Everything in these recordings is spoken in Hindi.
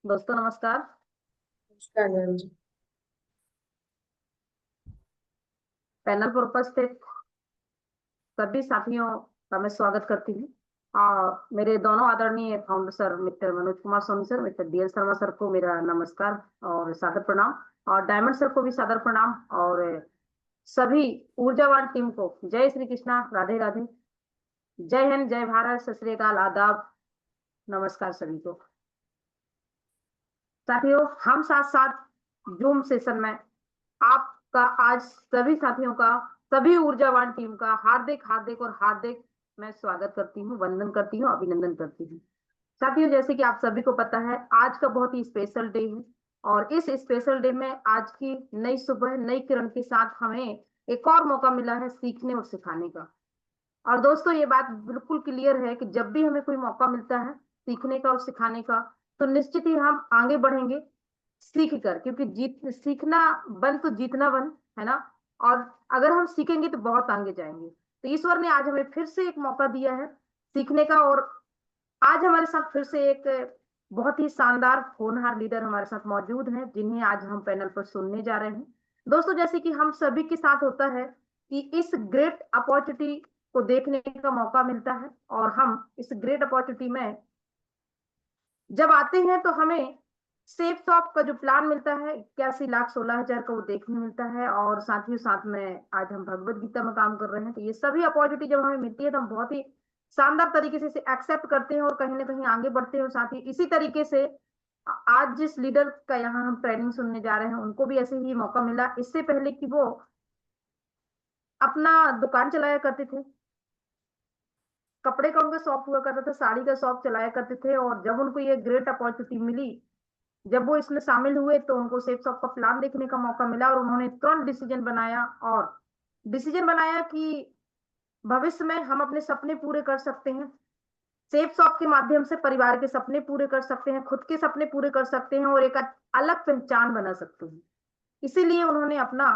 दोस्तों नमस्कार। नमस्कार मैम जी। पैनल पर उपस्थित सभी साथियों का मैं स्वागत करती हूँ। मेरे दोनों आदरणीय founder sir mister Manoj Kumar Soni sir, mister DL Sharma sir को मेरा नमस्कार और सादर प्रणाम, और डायमंड सर को भी सादर प्रणाम, और सभी ऊर्जावान टीम को जय श्री कृष्णा, राधे राधे, जय हिंद, जय भारत, सत श्री अकाल, आदाब, नमस्कार सभी को। साथियों, हम साथ साथ जूम सेशन में आपका आज सभी साथियों का, सभी ऊर्जावान टीम का हार्दिक हार्दिक और हार्दिक मैं स्वागत करती हूँ, वंदन करती हूँ, अभिनंदन करती हूँ। साथियों, जैसे कि आप सभी को पता है, आज का बहुत ही स्पेशल डे है, और इस स्पेशल डे में आज की नई सुबह, नई किरण के साथ हमें एक और मौका मिला है सीखने और सिखाने का। और दोस्तों, ये बात बिल्कुल क्लियर है कि जब भी हमें कोई मौका मिलता है सीखने का और सिखाने का, तो निश्चित ही हम आगे बढ़ेंगे सीख कर, क्योंकि जीत सीखना बन तो जीतना बन, है ना। और अगर हम सीखेंगे तो बहुत आगे जाएंगे। तो ईश्वर ने आज हमें फिर से एक मौका दिया है सीखने का, और आज हमारे साथ फिर से एक बहुत ही शानदार होनहार लीडर हमारे साथ मौजूद हैं, जिन्हें आज हम पैनल पर सुनने जा रहे हैं। दोस्तों, जैसे कि हम सभी के साथ होता है कि इस ग्रेट अपॉर्चुनिटी को देखने का मौका मिलता है, और हम इस ग्रेट अपॉर्चुनिटी में जब आते हैं तो हमें सेफ शॉप का जो प्लान मिलता है 81,16,000 का, वो देखने मिलता है, और साथ ही साथ में आज हम भगवत गीता में काम कर रहे हैं। तो ये सभी अपॉर्चुनिटी जब हमें मिलती है तो हम बहुत ही शानदार तरीके से इसे एक्सेप्ट करते हैं और कहीं ना कहीं आगे बढ़ते हैं। और साथ ही इसी तरीके से आज जिस लीडर का यहाँ हम ट्रेनिंग सुनने जा रहे हैं, उनको भी ऐसे ही मौका मिला, इससे पहले कि वो अपना दुकान चलाया करते थे, कपड़े का उनका शॉप हुआ करता था, साड़ी का शॉप चलाया करते थे, और जब उनको ये ग्रेट अपॉर्चुनिटी मिली, जब वो इसमें शामिल हुए, तो उनको सेफ शॉप का प्लान देखने का मौका मिला, और उन्होंने तुरंत डिसीजन बनाया, और डिसीजन बनाया कि भविष्य में हम अपने सपने पूरे कर सकते हैं, सेफ शॉप के माध्यम से परिवार के सपने पूरे कर सकते हैं, खुद के सपने पूरे कर सकते हैं, और एक अलग पहचान बना सकते हैं। इसीलिए उन्होंने अपना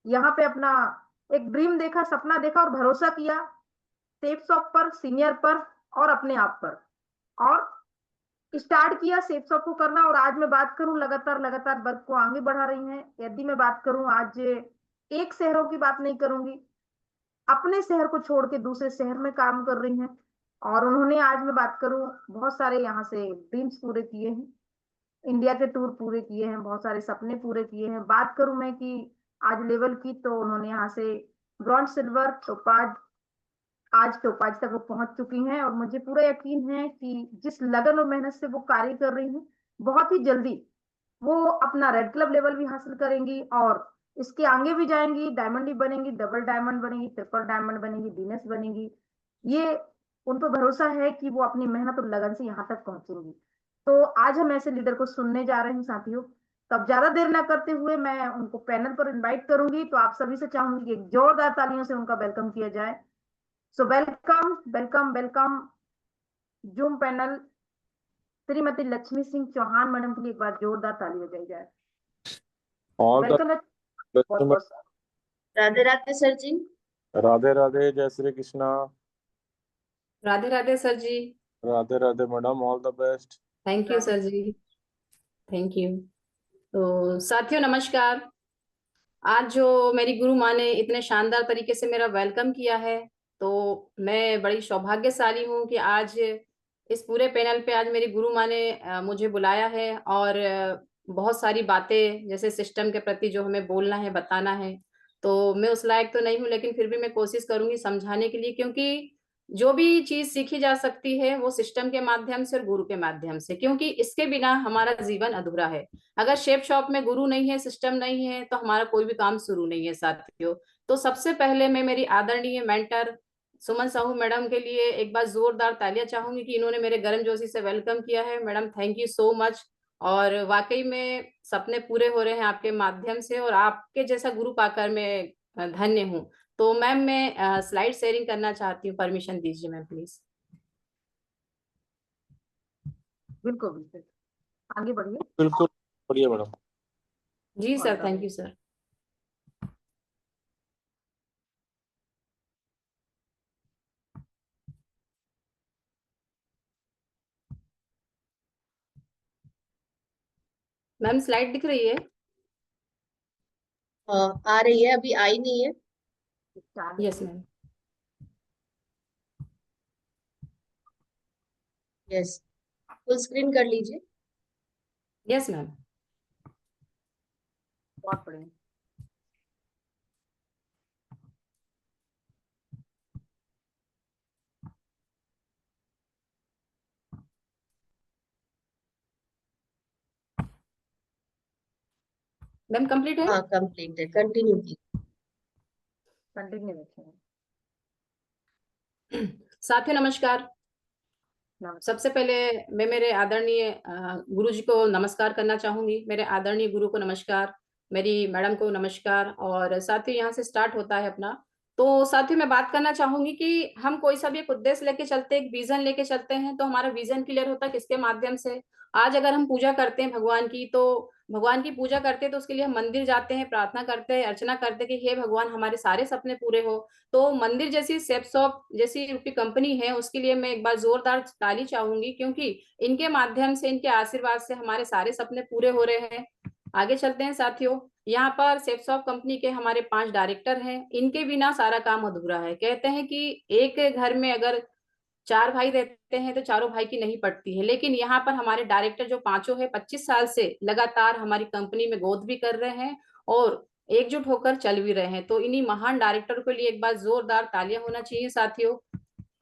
यहाँ पे अपना एक ड्रीम देखा, सपना देखा, और भरोसा किया सेफ शॉप पर, सीनियर पर, और अपने आप पर, और स्टार्ट किया सेफ शॉप को करना। और आज मैं बात करूं, लगातार लगातार वर्क को आगे बढ़ा रही हैं। यदि मैं बात करूं आज, एक शहरों की बात नहीं करूंगी, अपने शहर को छोड़ के दूसरे शहर में काम कर रही हैं। और उन्होंने, आज मैं बात करूं, बहुत सारे यहाँ से ड्रीम्स पूरे किए हैं, इंडिया के टूर पूरे किए हैं, बहुत सारे सपने पूरे किए हैं। बात करूं मैं कि आज लेवल की, तो उन्होंने यहाँ से ब्रॉन्ज, सिल्वर, टोपाज, आज टोपाज तक वो पहुंच चुकी हैं, और मुझे पूरा यकीन है कि जिस लगन और मेहनत से वो कार्य कर रही हैं, बहुत ही जल्दी वो अपना रेड क्लब लेवल भी हासिल करेंगी, और इसके आगे भी जाएंगी, डायमंड भी बनेंगी, डबल डायमंड बनेंगी, ट्रिपल डायमंड बनेंगी, डीनेस बनेंगी। ये उन पर भरोसा है कि वो अपनी मेहनत और लगन से यहाँ तक पहुंचेंगी। तो आज हम ऐसे लीडर को सुनने जा रहे हैं साथियों। तो अब ज्यादा देर ना करते हुए मैं उनको पैनल पर इनवाइट करूंगी, तो आप सभी से चाहूंगी कि एक जोरदार तालियों से उनका वेलकम किया जाए। So welcome welcome welcome zoom panel, Shrimati Lakshmi Singh Chauhan madam के लिए एक बार जोरदार ताली बजाई जाए। All the welcome. बहुत बहुत राधे राधे सर जी। राधे राधे, जय Shri Krishna. Radhe Radhe sir ji. Radhe Radhe madam, all the best. Thank you sir ji, thank you. तो साथियों नमस्कार। आज जो मेरी गुरु माँ ने इतने शानदार तरीके से मेरा वेलकम किया है, तो मैं बड़ी सौभाग्यशाली हूँ कि आज इस पूरे पैनल पे आज मेरी गुरु माँ ने मुझे बुलाया है, और बहुत सारी बातें जैसे सिस्टम के प्रति जो हमें बोलना है, बताना है। तो मैं उस लायक तो नहीं हूँ, लेकिन फिर भी मैं कोशिश करूंगी समझाने के लिए, क्योंकि जो भी चीज सीखी जा सकती है वो सिस्टम के माध्यम से और गुरु के माध्यम से, क्योंकि इसके बिना हमारा जीवन अधूरा है। अगर शेप शॉप में गुरु नहीं है, सिस्टम नहीं है, तो हमारा कोई भी काम शुरू नहीं है साथियों। तो सबसे पहले मैं मेरी आदरणीय मेंटर सुमन साहू मैडम के लिए एक बार जोरदार तालियां चाहूंगी कि इन्होंने मेरे गर्मजोशी से वेलकम किया है। Madam thank you so much. और वाकई में सपने पूरे हो रहे हैं आपके माध्यम से, और आपके जैसा गुरु पाकर मैं धन्य हूँ। तो मैम मैं स्लाइड शेयरिंग करना चाहती हूँ, परमिशन दीजिए मैम प्लीज। बिल्कुल बिल्कुल, आगे बढ़िए। बिल्कुल बढ़िया मैडम। जी sir, thank you sir. Ma'am slide दिख रही है? आ रही है, अभी आई नहीं है। Yes ma'am. Yes, full screen कर लीजिए। Yes ma'am. बहुत बढ़िया। मैम कंप्लीट है? हाँ, कंप्लीट है, कंटिन्यू की। कंटिन्यू रखेंगे। साथियों नमस्कार। नमस्कार। सबसे पहले मैं मेरे आदरणीय गुरु जी को नमस्कार करना चाहूंगी। मेरे आदरणीय गुरु को नमस्कार, मेरी मैडम को नमस्कार। और साथियों यहाँ से स्टार्ट होता है अपना। तो साथियों मैं बात करना चाहूंगी कि हम कोई सा भी एक उद्देश्य लेके चलते हैं, एक विजन लेके चलते हैं, तो हमारा विजन क्लियर होता है किसके माध्यम से। आज अगर हम पूजा करते हैं भगवान की, तो भगवान की पूजा करते हैं तो उसके लिए हम मंदिर जाते हैं, प्रार्थना करते हैं, अर्चना करते हैं कि हे भगवान हमारे सारे सपने पूरे हो। तो मंदिर जैसी सेफ शॉप जैसी की कंपनी है, उसके लिए मैं एक बार जोरदार ताली चाहूंगी, क्योंकि इनके माध्यम से, इनके आशीर्वाद से हमारे सारे सपने पूरे हो रहे हैं। आगे चलते हैं साथियों। यहाँ पर सेफ शॉप कंपनी के हमारे 5 डायरेक्टर हैं। इनके बिना सारा काम अधूरा है। कहते हैं कि एक घर में अगर 4 भाई रहते हैं तो चारों भाई की नहीं पड़ती है, लेकिन यहाँ पर हमारे डायरेक्टर जो पांचों है 25 साल से लगातार हमारी कंपनी में ग्रोथ भी कर रहे हैं और एकजुट होकर चल भी रहे हैं। तो इन्हीं महान डायरेक्टर के लिए एक बार जोरदार तालियां होना चाहिए साथियों।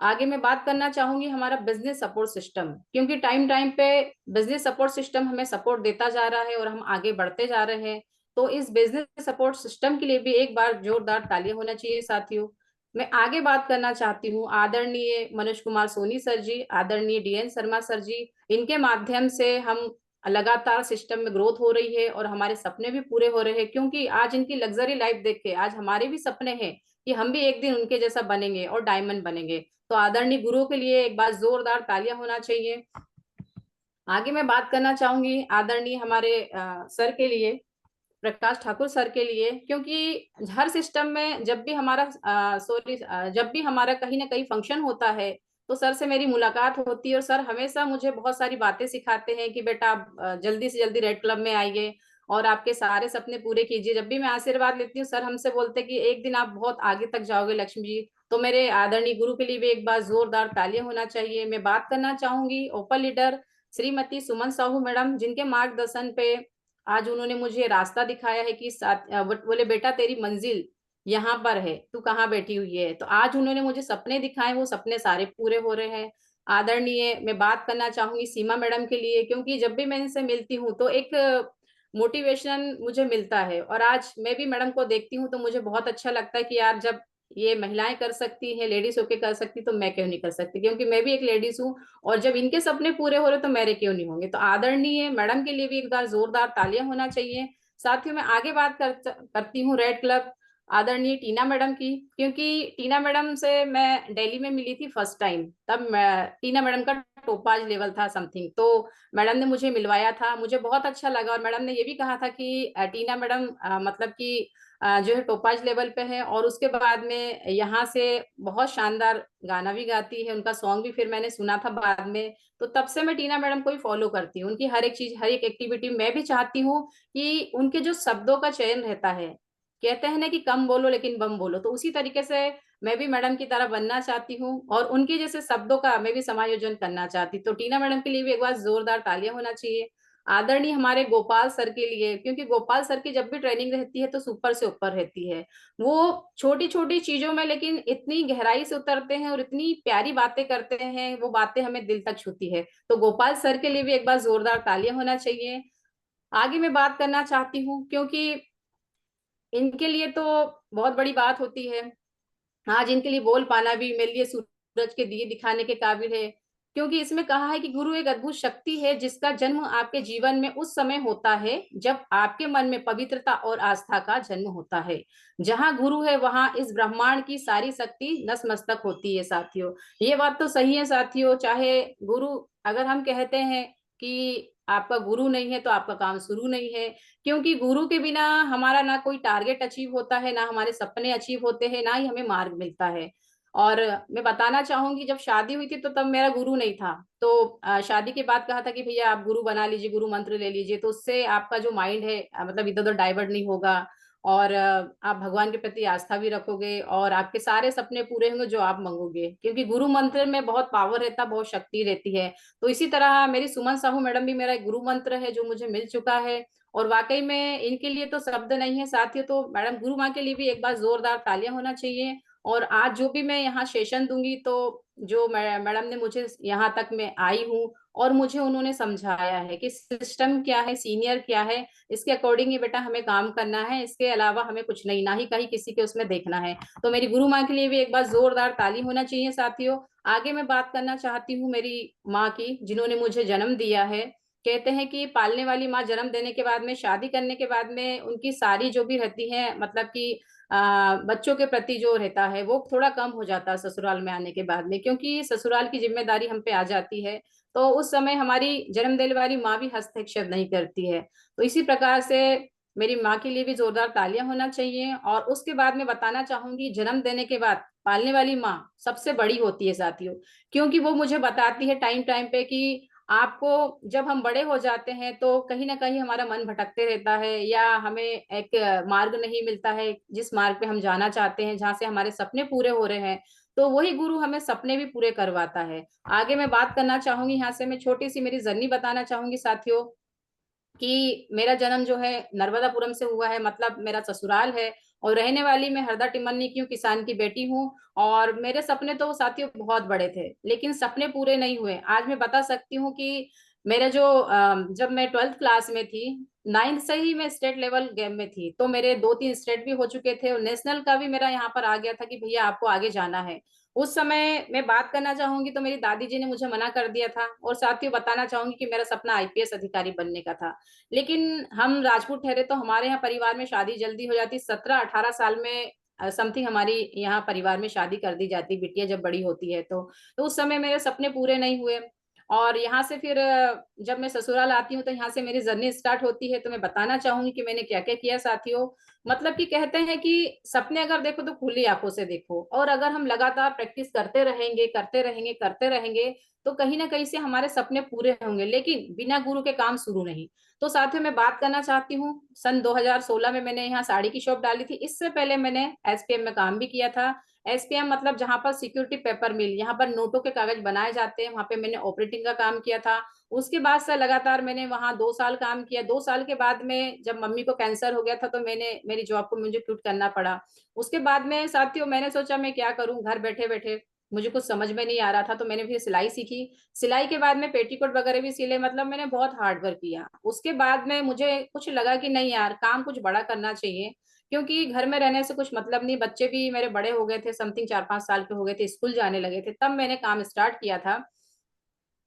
आगे मैं बात करना चाहूंगी हमारा बिजनेस सपोर्ट सिस्टम, क्योंकि टाइम टाइम पे बिजनेस सपोर्ट सिस्टम हमें सपोर्ट देता जा रहा है और हम आगे बढ़ते जा रहे हैं। तो इस बिजनेस सपोर्ट सिस्टम के लिए भी एक बार जोरदार तालियां होना चाहिए साथियों। मैं आगे बात करना चाहती हूँ आदरणीय मनोज कुमार सोनी सर जी, आदरणीय डीएन शर्मा सर जी। इनके माध्यम से हम लगातार सिस्टम में ग्रोथ हो रही है और हमारे सपने भी पूरे हो रहे हैं, क्योंकि आज इनकी लग्जरी लाइफ देख के आज हमारे भी सपने हैं कि हम भी एक दिन उनके जैसा बनेंगे और डायमंड बनेंगे। तो आदरणीय गुरु के लिए एक बार जोरदार तालियां होना चाहिए। आगे मैं बात करना चाहूंगी आदरणीय हमारे सर के लिए, प्रकाश ठाकुर सर के लिए, क्योंकि हर सिस्टम में जब भी हमारा जब भी हमारा कहीं ना कहीं फंक्शन होता है तो सर से मेरी मुलाकात होती है और सर हमेशा मुझे बहुत सारी बातें सिखाते हैं कि बेटा आप जल्दी से जल्दी रेड क्लब में आइए और आपके सारे सपने पूरे कीजिए। जब भी मैं आशीर्वाद लेती हूँ सर हमसे बोलते हैं कि एक दिन आप बहुत आगे तक जाओगे लक्ष्मी जी। तो मेरे आदरणीय गुरु के लिए भी एक बार जोरदार तालियां होना चाहिए। मैं बात करना चाहूंगी ओपन लीडर श्रीमती सुमन साहू मैडम, जिनके मार्गदर्शन पे आज उन्होंने मुझे रास्ता दिखाया है कि बोले बेटा तेरी मंजिल यहाँ पर है, तू कहाँ बैठी हुई है। तो आज उन्होंने मुझे सपने दिखाए, वो सपने सारे पूरे हो रहे हैं। आदरणीय मैं बात करना चाहूंगी सीमा मैडम के लिए, क्योंकि जब भी मैं इनसे मिलती हूँ तो एक मोटिवेशन मुझे मिलता है और आज मैं भी मैडम को देखती हूँ तो मुझे बहुत अच्छा लगता है कि यार जब ये महिलाएं कर सकती हैं, लेडीज होके कर सकती, तो मैं क्यों नहीं कर सकती, क्योंकि मैं भी एक लेडीज हूँ। और जब इनके सपने पूरे हो रहे तो मेरे क्यों नहीं होंगे। तो आदरणीय मैडम के लिए भी एक बार जोरदार तालियां होना चाहिए। साथियों मैं आगे बात करती हूँ रेड क्लब आदरणीय टीना मैडम की, क्योंकि टीना मैडम से मैं दिल्ली में मिली थी फर्स्ट टाइम। तब टीना मैडम का टोपाज लेवल था समथिंग, तो मैडम ने मुझे मिलवाया था, मुझे बहुत अच्छा लगा। और मैडम ने ये भी कहा था कि टीना मैडम मतलब कि जो है टोपाज लेवल पे है और उसके बाद में यहाँ से बहुत शानदार गाना भी गाती है, उनका सॉन्ग भी फिर मैंने सुना था बाद में। तो तब से मैं टीना मैडम को ही फॉलो करती हूँ, उनकी हर एक चीज हर एक एक्टिविटी मैं भी चाहती हूँ कि उनके जो शब्दों का चयन रहता है, कहते हैं ना कि कम बोलो लेकिन बम बोलो, तो उसी तरीके से मैं भी मैडम की तरह बनना चाहती हूँ और उनके जैसे शब्दों का मैं भी समायोजन करना चाहती। तो टीना मैडम के लिए भी एक बार जोरदार तालियां होना चाहिए। आदरणीय हमारे गोपाल सर के लिए, क्योंकि गोपाल सर की जब भी ट्रेनिंग रहती है तो सुपर से ऊपर रहती है। वो छोटी छोटी चीजों में लेकिन इतनी गहराई से उतरते हैं और इतनी प्यारी बातें करते हैं, वो बातें हमें दिल तक छूती है। तो गोपाल सर के लिए भी एक बार जोरदार तालियां होना चाहिए। आगे मैं बात करना चाहती हूँ, क्योंकि इनके लिए तो बहुत बड़ी बात होती है। आज इनके लिए बोल पाना भी मेरे लिए सूरज के दिए दिखाने के काबिल है, क्योंकि इसमें कहा है कि गुरु एक अद्भुत शक्ति है जिसका जन्म आपके जीवन में उस समय होता है जब आपके मन में पवित्रता और आस्था का जन्म होता है। जहां गुरु है वहां इस ब्रह्मांड की सारी शक्ति नतमस्तक होती है साथियों। ये बात तो सही है साथियों। चाहे गुरु, अगर हम कहते हैं कि आपका गुरु नहीं है तो आपका काम शुरू नहीं है, क्योंकि गुरु के बिना हमारा ना कोई टारगेट अचीव होता है, ना हमारे सपने अचीव होते हैं, ना ही हमें मार्ग मिलता है। और मैं बताना चाहूंगी, जब शादी हुई थी तो तब मेरा गुरु नहीं था। तो शादी के बाद कहा था कि भैया आप गुरु बना लीजिए, गुरु मंत्र ले लीजिए, तो उससे आपका जो माइंड है मतलब इधर उधर डाइवर्ट नहीं होगा, और आप भगवान के प्रति आस्था भी रखोगे और आपके सारे सपने पूरे होंगे जो आप मांगोगे, क्योंकि गुरु मंत्र में बहुत पावर रहता है, बहुत शक्ति रहती है। तो इसी तरह मेरी सुमन साहू मैडम भी मेरा एक गुरु मंत्र है जो मुझे मिल चुका है, और वाकई में इनके लिए तो शब्द नहीं है साथियों। तो मैडम गुरु माँ के लिए भी एक बार जोरदार तालियां होना चाहिए। और आज जो भी मैं यहाँ सेशन दूंगी, तो जो मैडम ने मुझे यहाँ तक मैं आई हूँ और मुझे उन्होंने समझाया है कि सिस्टम क्या है, सीनियर क्या है, इसके अकॉर्डिंग ही बेटा हमें काम करना है, इसके अलावा हमें कुछ नहीं, ना ही कहीं किसी के उसमें देखना है। तो मेरी गुरु माँ के लिए भी एक बार जोरदार ताली होना चाहिए साथियों। आगे मैं बात करना चाहती हूँ मेरी माँ की, जिन्होंने मुझे जन्म दिया है। कहते हैं कि पालने वाली माँ जन्म देने के बाद में, शादी करने के बाद में उनकी सारी जो भी रहती है, मतलब कि बच्चों के प्रति जो रहता है वो थोड़ा कम हो जाता है ससुराल में आने के बाद में, क्योंकि ससुराल की जिम्मेदारी हम पे आ जाती है। तो उस समय हमारी जन्म देने वाली माँ भी हस्तक्षेप नहीं करती है। तो इसी प्रकार से मेरी माँ के लिए भी जोरदार तालियां होना चाहिए। और उसके बाद में बताना चाहूंगी, जन्म देने के बाद पालने वाली माँ सबसे बड़ी होती है साथियों, क्योंकि वो मुझे बताती है टाइम टाइम पे कि आपको जब हम बड़े हो जाते हैं तो कहीं ना कहीं हमारा मन भटकते रहता है, या हमें एक मार्ग नहीं मिलता है जिस मार्ग पे हम जाना चाहते हैं, जहाँ से हमारे सपने पूरे हो रहे हैं। तो वही गुरु हमें सपने भी पूरे करवाता है। आगे मैं बात करना चाहूंगी, यहाँ से मैं छोटी सी मेरी जर्नी बताना चाहूंगी साथियों, कि मेरा जन्म जो है नर्मदापुरम से हुआ है, मतलब मेरा ससुराल है, और रहने वाली मैं हरदा टिमरनी की हूँ, किसान की बेटी हूँ। और मेरे सपने तो साथियों बहुत बड़े थे, लेकिन सपने पूरे नहीं हुए। आज मैं बता सकती हूँ कि मेरा जो जब मैं 12th क्लास में थी, 9th से ही मैं स्टेट लेवल गेम में थी, तो मेरे 2-3 स्टेट भी हो चुके थे, और नेशनल का भी मेरा यहाँ पर आ गया था कि भैया आपको आगे जाना है। उस समय मैं बात करना चाहूंगी तो मेरी दादी जी ने मुझे मना कर दिया था, और साथियों बताना चाहूंगी कि मेरा सपना आईपीएस अधिकारी बनने का था। लेकिन हम राजपूत ठहरे, तो हमारे यहाँ परिवार में शादी जल्दी हो जाती, 17-18 साल में समथिंग हमारी यहाँ परिवार में शादी कर दी जाती, बिटिया जब बड़ी होती है तो उस समय मेरे सपने पूरे नहीं हुए। और यहाँ से फिर जब मैं ससुराल आती हूँ तो यहाँ से मेरी जर्नी स्टार्ट होती है। तो मैं बताना चाहूंगी कि मैंने क्या क्या किया साथियों। मतलब कि कहते हैं कि सपने अगर देखो तो खुली आंखों से देखो, और अगर हम लगातार प्रैक्टिस करते रहेंगे करते रहेंगे करते रहेंगे, तो कहीं ना कहीं से हमारे सपने पूरे होंगे, लेकिन बिना गुरु के काम शुरू नहीं। तो साथियों मैं बात करना चाहती हूँ, सन 2016 में मैंने यहाँ साड़ी की शॉप डाली थी। इससे पहले मैंने एसपीएम में काम भी किया था। एसपीएम मतलब जहां पर सिक्योरिटी पेपर मिल, यहाँ पर नोटों के कागज बनाए जाते हैं, वहां पे मैंने ऑपरेटिंग का काम किया था। उसके बाद से लगातार मैंने वहां 2 साल काम किया। 2 साल के बाद में जब मम्मी को कैंसर हो गया था, तो मैंने मेरी जॉब को मुझे क्विट करना पड़ा। उसके बाद में साथियों मैंने सोचा मैं क्या करूं घर बैठे बैठे, मुझे कुछ समझ में नहीं आ रहा था, तो मैंने फिर सिलाई सीखी। सिलाई के बाद में पेटीकोट वगैरह भी सिले, मतलब मैंने बहुत हार्ड वर्क किया। उसके बाद में मुझे कुछ लगा कि नहीं यार, काम कुछ बड़ा करना चाहिए, क्योंकि घर में रहने से कुछ मतलब नहीं। बच्चे भी मेरे बड़े हो गए थे, समथिंग 4-5 साल के हो गए थे, स्कूल जाने लगे थे, तब मैंने काम स्टार्ट किया था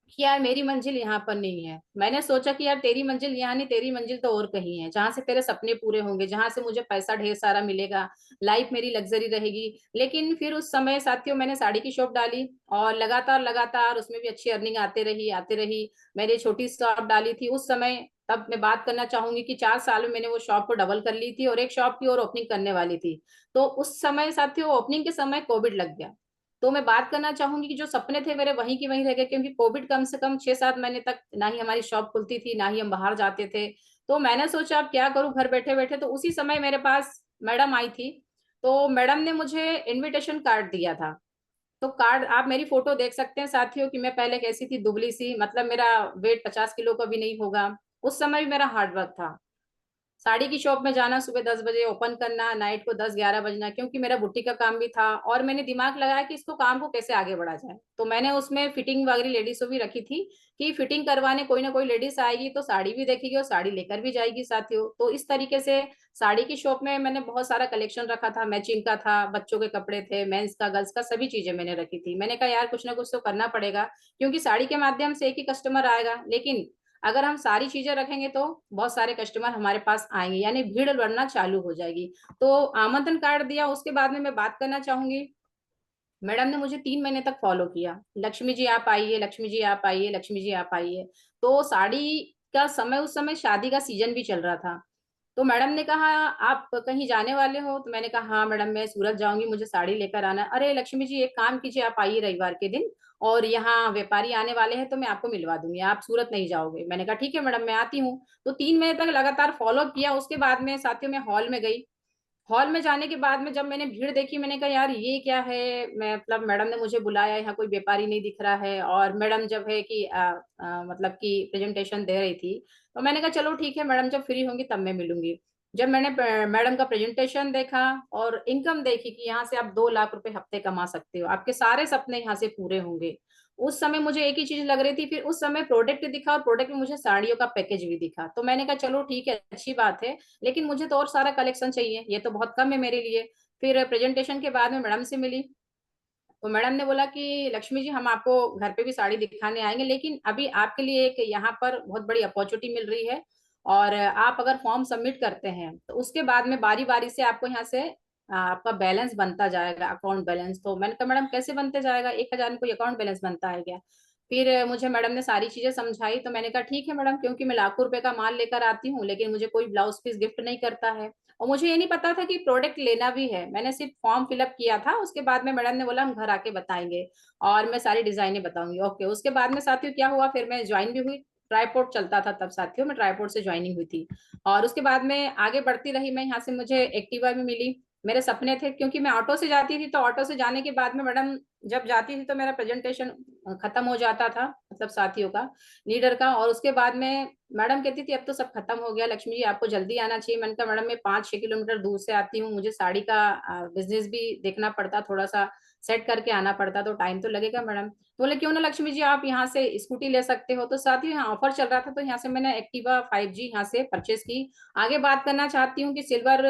कि यार मेरी मंजिल यहाँ पर नहीं है। मैंने सोचा कि यार तेरी मंजिल यहाँ नहीं, तेरी मंजिल तो और कहीं है, जहां से तेरे सपने पूरे होंगे, जहां से मुझे पैसा ढेर सारा मिलेगा, लाइफ मेरी लग्जरी रहेगी। लेकिन फिर उस समय साथियों मैंने साड़ी की शॉप डाली, और लगातार लगातार उसमें भी अच्छी अर्निंग आते रही आते रही। मैंने छोटी शॉप डाली थी उस समय, तब मैं बात करना चाहूंगी कि 4 साल में मैंने वो शॉप को डबल कर ली थी, और एक शॉप की और ओपनिंग करने वाली थी। तो उस समय साथियों ओपनिंग के समय कोविड लग गया। तो मैं बात करना चाहूंगी कि जो सपने थे मेरे वहीं की वहीं रह गए, क्योंकि कोविड कम से कम 6-7 महीने तक ना ही हमारी शॉप खुलती थी, ना ही हम बाहर जाते थे। तो मैंने सोचा अब क्या करूं घर बैठे बैठे। तो उसी समय मेरे पास मैडम आई थी, तो मैडम ने मुझे इनविटेशन कार्ड दिया था। तो कार्ड आप मेरी फोटो देख सकते हैं साथियों कि मैं पहले कैसी थी, दुबली सी, मतलब मेरा वेट 50 किलो का भी नहीं होगा। उस समय भी मेरा हार्ड वर्क था। साड़ी की शॉप में जाना, सुबह 10 बजे ओपन करना, नाइट को 10-11 बजना, क्योंकि मेरा बुटीक का काम भी था। और मैंने दिमाग लगाया कि इसको काम को कैसे आगे बढ़ा जाए। तो मैंने उसमें फिटिंग वगैरह लेडीज को भी रखी थी, कि फिटिंग करवाने कोई ना कोई लेडीज आएगी तो साड़ी भी देखेगी और साड़ी लेकर भी जाएगी साथियों। तो इस तरीके से साड़ी की शॉप में मैंने बहुत सारा कलेक्शन रखा था, मैचिंग का था, बच्चों के कपड़े थे, मेंस का गर्ल्स का, सभी चीजें मैंने रखी थी। मैंने कहा यार कुछ ना कुछ तो करना पड़ेगा, क्योंकि साड़ी के माध्यम से एक ही कस्टमर आएगा, लेकिन अगर हम सारी चीजें रखेंगे तो बहुत सारे कस्टमर हमारे पास आएंगे, यानी भीड़ बढ़ना चालू हो जाएगी। तो आमंत्रण कार्ड दिया। उसके बाद में मैं बात करना चाहूंगी, मैडम ने मुझे 3 महीने तक फॉलो किया, लक्ष्मी जी आप आइए, लक्ष्मी जी आप आइए, लक्ष्मी जी आप आइए। तो साड़ी का समय, उस समय शादी का सीजन भी चल रहा था। तो मैडम ने कहा आप कहीं जाने वाले हो? तो मैंने कहा हाँ मैडम, मैं सूरत जाऊंगी, मुझे साड़ी लेकर आना है। अरे लक्ष्मी जी, एक काम कीजिए, आप आइए रविवार के दिन, और यहाँ व्यापारी आने वाले हैं तो मैं आपको मिलवा दूंगी, आप सूरत नहीं जाओगे। मैंने कहा ठीक है मैडम, मैं आती हूँ। तो 3 महीने तक लगातार फॉलो किया। उसके बाद में साथियों में हॉल में गई। हॉल में जाने के बाद में जब मैंने भीड़ देखी, मैंने कहा यार ये क्या है, मैं मतलब मैडम ने मुझे बुलाया, यहाँ कोई व्यापारी नहीं दिख रहा है, और मैडम जब है कि मतलब कि प्रेजेंटेशन दे रही थी। तो मैंने कहा चलो ठीक है मैडम, जब फ्री होंगी तब मैं मिलूंगी। जब मैंने मैडम का प्रेजेंटेशन देखा और इनकम देखी कि यहाँ से आप 2 लाख रुपए हफ्ते कमा सकते हो, आपके सारे सपने यहाँ से पूरे होंगे, उस समय मुझे एक ही चीज लग रही थी। फिर उस समय प्रोडक्ट दिखा, और प्रोडक्ट में मुझे साड़ियों का पैकेज भी दिखा। तो मैंने कहा चलो ठीक है, अच्छी बात है, लेकिन मुझे तो और सारा कलेक्शन चाहिए, ये तो बहुत कम है मेरे लिए। फिर प्रेजेंटेशन के बाद में मैडम से मिली। तो मैडम ने बोला कि लक्ष्मी जी, हम आपको घर पे भी साड़ी दिखाने आएंगे, लेकिन अभी आपके लिए एक यहाँ पर बहुत बड़ी अपॉर्चुनिटी मिल रही है, और आप अगर फॉर्म सबमिट करते हैं तो उसके बाद में बारी बारी से आपको यहाँ से आपका बैलेंस बनता जाएगा, अकाउंट बैलेंस। तो मैंने कहा मैडम कैसे बनते जाएगा, 1,000 में कोई अकाउंट बैलेंस बनता है क्या? फिर मुझे मैडम ने सारी चीजें समझाई। तो मैंने कहा ठीक है मैडम, क्योंकि मैं लाखों रुपए का माल लेकर आती हूँ, लेकिन मुझे कोई ब्लाउज पीस गिफ्ट नहीं करता है, और मुझे ये नहीं पता था कि प्रोडक्ट लेना भी है। मैंने सिर्फ फॉर्म फिलअप किया था। उसके बाद में मैडम ने बोला हम घर आके बताएंगे, और मैं सारी डिजाइनें बताऊंगी। ओके, उसके बाद में साथियों क्या हुआ, फिर मैं ज्वाइन भी हुई। ट्राईपोर्ट चलता था तब साथियों, मैं ट्राईपोर्ट से ज्वाइनिंग हुई थी। और उसके बाद में आगे बढ़ती रही मैं, यहाँ से मुझे एक्टिवा भी मिली। मेरे सपने थे, क्योंकि मैं ऑटो से जाती थी, तो ऑटो से जाने के बाद में मैडम जब जाती थी तो मेरा प्रेजेंटेशन खत्म हो जाता था, मतलब साथियों का, लीडर का। और उसके बाद में मैडम कहती थी अब तो सब खत्म हो गया लक्ष्मी जी, आपको जल्दी आना चाहिए। मैंने कहा मैडम मैं 5-6 किलोमीटर दूर से आती हूँ, मुझे साड़ी का बिजनेस भी देखना पड़ता, थोड़ा सा सेट करके आना पड़ता, तो टाइम तो लगेगा मैडम। तो बोले क्यों ना लक्ष्मी जी, आप यहाँ से स्कूटी ले सकते हो। तो साथ ही यहाँ ऑफर चल रहा था, तो यहाँ से मैंने एक्टिवा 5G यहाँ से परचेज की। आगे बात करना चाहती हूँ कि सिल्वर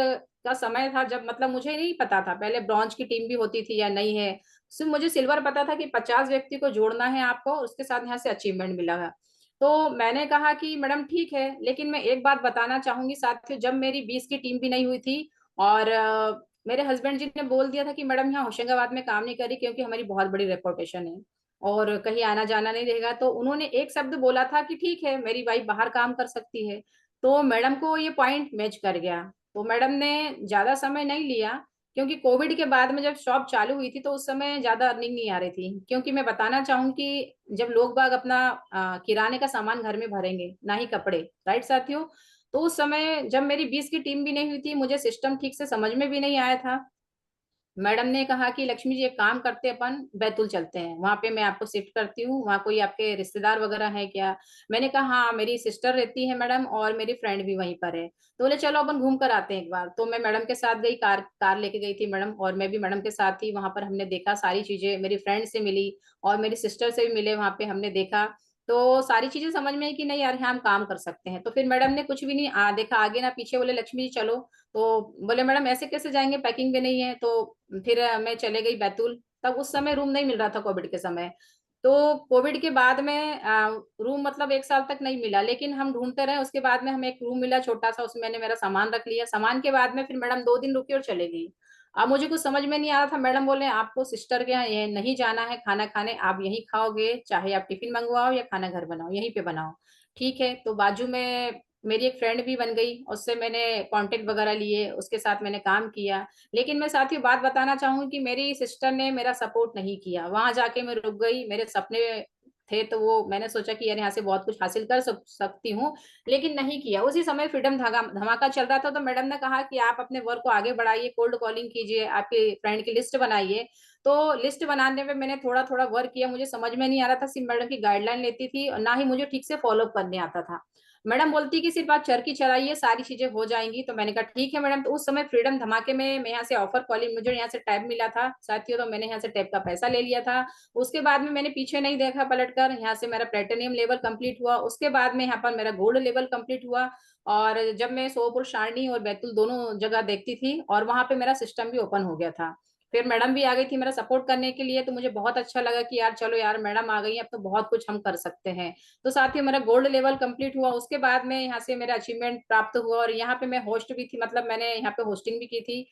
का समय था जब, मतलब मुझे नहीं पता था पहले ब्रॉन्ज की टीम भी होती थी या नहीं है, सिर्फ मुझे सिल्वर पता था कि 50 व्यक्ति को जोड़ना है आपको, उसके साथ यहाँ से अचीवमेंट मिला है। तो मैंने कहा कि मैडम ठीक है, लेकिन मैं एक बात बताना चाहूंगी साथियों, जब मेरी 20 की टीम भी नहीं हुई थी, और मेरे हस्बैंड जी ने बोल दिया था कि मैडम यहाँ होशंगाबाद में काम नहीं करी, क्योंकि हमारी बहुत बड़ी रेपुटेशन है और कहीं आना जाना नहीं रहेगा। तो उन्होंने एक शब्द बोला था कि ठीक है, मेरी वाइफ बाहर काम कर सकती है। तो मैडम को ये पॉइंट मैच कर गया। तो मैडम ने ज्यादा समय नहीं लिया, क्योंकि कोविड के बाद में जब शॉप चालू हुई थी तो उस समय ज्यादा अर्निंग नहीं आ रही थी। क्योंकि मैं बताना चाहूँ कि जब लोग बाग अपना किराने का सामान घर में भरेंगे, ना ही कपड़े, राइट साथियों। तो उस समय जब मेरी 20 की टीम भी नहीं हुई थी, मुझे सिस्टम ठीक से समझ में भी नहीं आया था। मैडम ने कहा कि लक्ष्मी जी एक काम करते हैं, अपन बैतूल चलते हैं, वहां पे मैं आपको शिफ्ट करती हूँ, वहां कोई आपके रिश्तेदार वगैरह है क्या? मैंने कहा हाँ, मेरी सिस्टर रहती है मैडम, और मेरी फ्रेंड भी वहीं पर है। तो बोले चलो अपन घूम कर आते हैं एक बार। तो मैं मैडम के साथ गई, कार कार लेके गई थी मैडम, और मैं भी मैडम के साथ थी। वहां पर हमने देखा सारी चीजें, मेरी फ्रेंड से मिली और मेरी सिस्टर से भी मिले, वहां पे हमने देखा। तो सारी चीजें समझ में आई कि नहीं यार, यहाँ हम काम कर सकते हैं। तो फिर मैडम ने कुछ भी नहीं देखा आगे ना पीछे, बोले लक्ष्मी जी चलो। तो बोले मैडम ऐसे कैसे जाएंगे, पैकिंग भी नहीं है। तो फिर मैं चले गई बैतूल। तब उस समय रूम नहीं मिल रहा था, कोविड के समय। तो कोविड के बाद में रूम मतलब 1 साल तक नहीं मिला, लेकिन हम ढूंढते रहे। उसके बाद में हमें एक रूम मिला छोटा सा, उसमें मैंने मेरा सामान रख लिया। सामान के बाद में फिर मैडम 2 दिन रुकी और चले गई। अब मुझे कुछ समझ में नहीं आ रहा था। मैडम बोले आपको सिस्टर के यहाँ ये नहीं जाना है खाना खाने, आप यहीं खाओगे, चाहे आप टिफिन मंगवाओ या खाना घर बनाओ, यहीं पे बनाओ। ठीक है। तो बाजू में मेरी एक फ्रेंड भी बन गई, उससे मैंने कांटेक्ट वगैरह लिए, उसके साथ मैंने काम किया। लेकिन मैं साथ ही बात बताना चाहूंगी कि मेरी सिस्टर ने मेरा सपोर्ट नहीं किया, वहां जाके मैं रुक गई। मेरे सपने थे तो वो मैंने सोचा कि यार यहाँ से बहुत कुछ हासिल कर सकती हूँ, लेकिन नहीं किया। उसी समय फ्रीडम धमाका चल रहा था, तो मैडम ने कहा कि आप अपने वर्क को आगे बढ़ाइए, कोल्ड कॉलिंग कीजिए, आपके फ्रेंड की लिस्ट बनाइए। तो लिस्ट बनाने में मैंने थोड़ा थोड़ा वर्क किया। मुझे समझ में नहीं आ रहा था, सिर्फ मैडम की गाइडलाइन लेती थी, और ना ही मुझे ठीक से फॉलो करने आता था। मैडम बोलती कि सिर्फ आप चरखी चलाइए, सारी चीजें हो जाएंगी। तो मैंने कहा ठीक है मैडम। तो उस समय फ्रीडम धमाके में मैं यहाँ से ऑफर कॉलिंग, मुझे यहाँ से टैब मिला था साथियों, तो मैंने यहाँ से टैब का पैसा ले लिया था। उसके बाद में मैंने पीछे नहीं देखा पलटकर, यहाँ से मेरा प्लेटिनियम लेवल कंप्लीट हुआ। उसके बाद में यहाँ पर मेरा गोल्ड लेवल कंप्लीट हुआ। और जब मैं सोपुर सारणी और बैतूल दोनों जगह देखती थी, और वहां पे मेरा सिस्टम भी ओपन हो गया था। फिर मैडम भी आ गई थी मेरा सपोर्ट करने के लिए। तो मुझे बहुत अच्छा लगा कि यार चलो यार, मैडम आ गई, अब तो बहुत कुछ हम कर सकते हैं। तो साथ ही मेरा गोल्ड लेवल कंप्लीट हुआ। उसके बाद में यहाँ से मेरा अचीवमेंट प्राप्त हुआ, और यहाँ पे मैं होस्ट भी थी, मतलब मैंने यहाँ पे होस्टिंग भी की थी।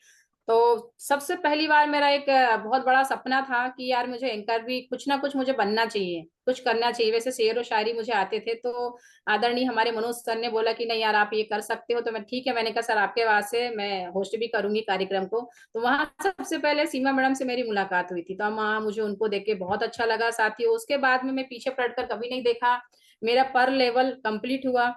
तो सबसे पहली बार मेरा एक बहुत बड़ा सपना था कि यार मुझे एंकर भी कुछ ना कुछ मुझे बनना चाहिए, कुछ करना चाहिए। वैसे शेर और शायरी मुझे आते थे, तो आदरणीय हमारे मनोज सर ने बोला कि नहीं यार आप ये कर सकते हो। तो मैं ठीक है, मैंने कहा सर आपके वहां से मैं होस्ट भी करूंगी कार्यक्रम को। तो वहां सबसे पहले सीमा मैडम से मेरी मुलाकात हुई थी, तो वहाँ मुझे उनको देख के बहुत अच्छा लगा। साथियों उसके बाद में मैं पीछे पलटकर कभी नहीं देखा। मेरा पर लेवल कंप्लीट हुआ,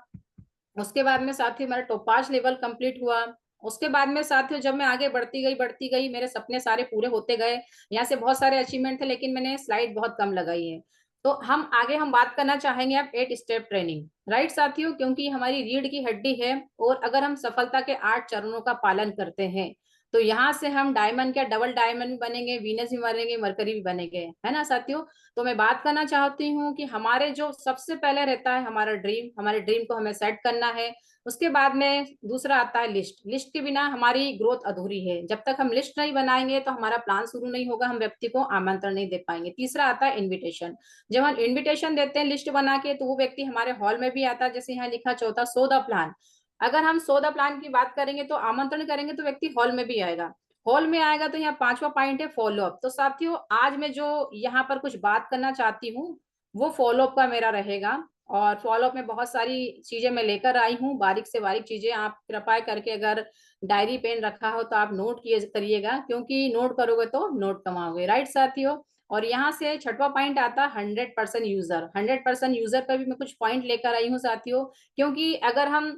उसके बाद में साथियों मेरा टोपाज लेवल कंप्लीट हुआ। उसके बाद में साथियों जब मैं आगे बढ़ती गई मेरे सपने सारे पूरे होते गए। यहाँ से बहुत सारे अचीवमेंट थे, लेकिन मैंने स्लाइड बहुत कम लगाई है। तो हम बात करना चाहेंगे अब 8 स्टेप ट्रेनिंग, राइट साथियों, क्योंकि हमारी रीढ़ की हड्डी है। और अगर हम सफलता के 8 चरणों का पालन करते हैं तो यहाँ से हम डायमंड क्या डबल डायमंड भी बनेंगे, वीनस भी बनेंगे, मरकरी भी बनेंगे, है ना साथियों। तो मैं बात करना चाहती हूँ कि हमारे जो सबसे पहले रहता है हमारा ड्रीम, हमारे ड्रीम को हमें सेट करना है। उसके बाद में दूसरा आता है लिस्ट। लिस्ट के बिना हमारी ग्रोथ अधूरी है। जब तक हम लिस्ट नहीं बनाएंगे तो हमारा प्लान शुरू नहीं होगा, हम व्यक्ति को आमंत्रण नहीं दे पाएंगे। तीसरा आता है इन्विटेशन। जब हम इन्विटेशन देते हैं लिस्ट बना के, तो वो व्यक्ति हमारे हॉल में भी आता है। जैसे यहाँ लिखा चौथा सो द प्लान। अगर हम सो द प्लान की बात करेंगे तो आमंत्रण करेंगे तो व्यक्ति हॉल में भी आएगा। हॉल में आएगा तो यहाँ 5वां पॉइंट है फॉलोअप। तो साथियों आज मैं जो यहाँ पर कुछ बात करना चाहती हूँ वो फॉलोअप का मेरा रहेगा। और फॉलोअप में बहुत सारी चीजें मैं लेकर आई हूँ, बारीक से बारीक चीजें। आप कृपया करके अगर डायरी पेन रखा हो तो आप नोट करिएगा, क्योंकि नोट करोगे तो नोट कमाओगे, राइट साथियों। और यहाँ से 6वां पॉइंट आता है 100% यूजर। 100% यूजर पर भी मैं कुछ पॉइंट लेकर आई हूँ साथियों, क्योंकि अगर हम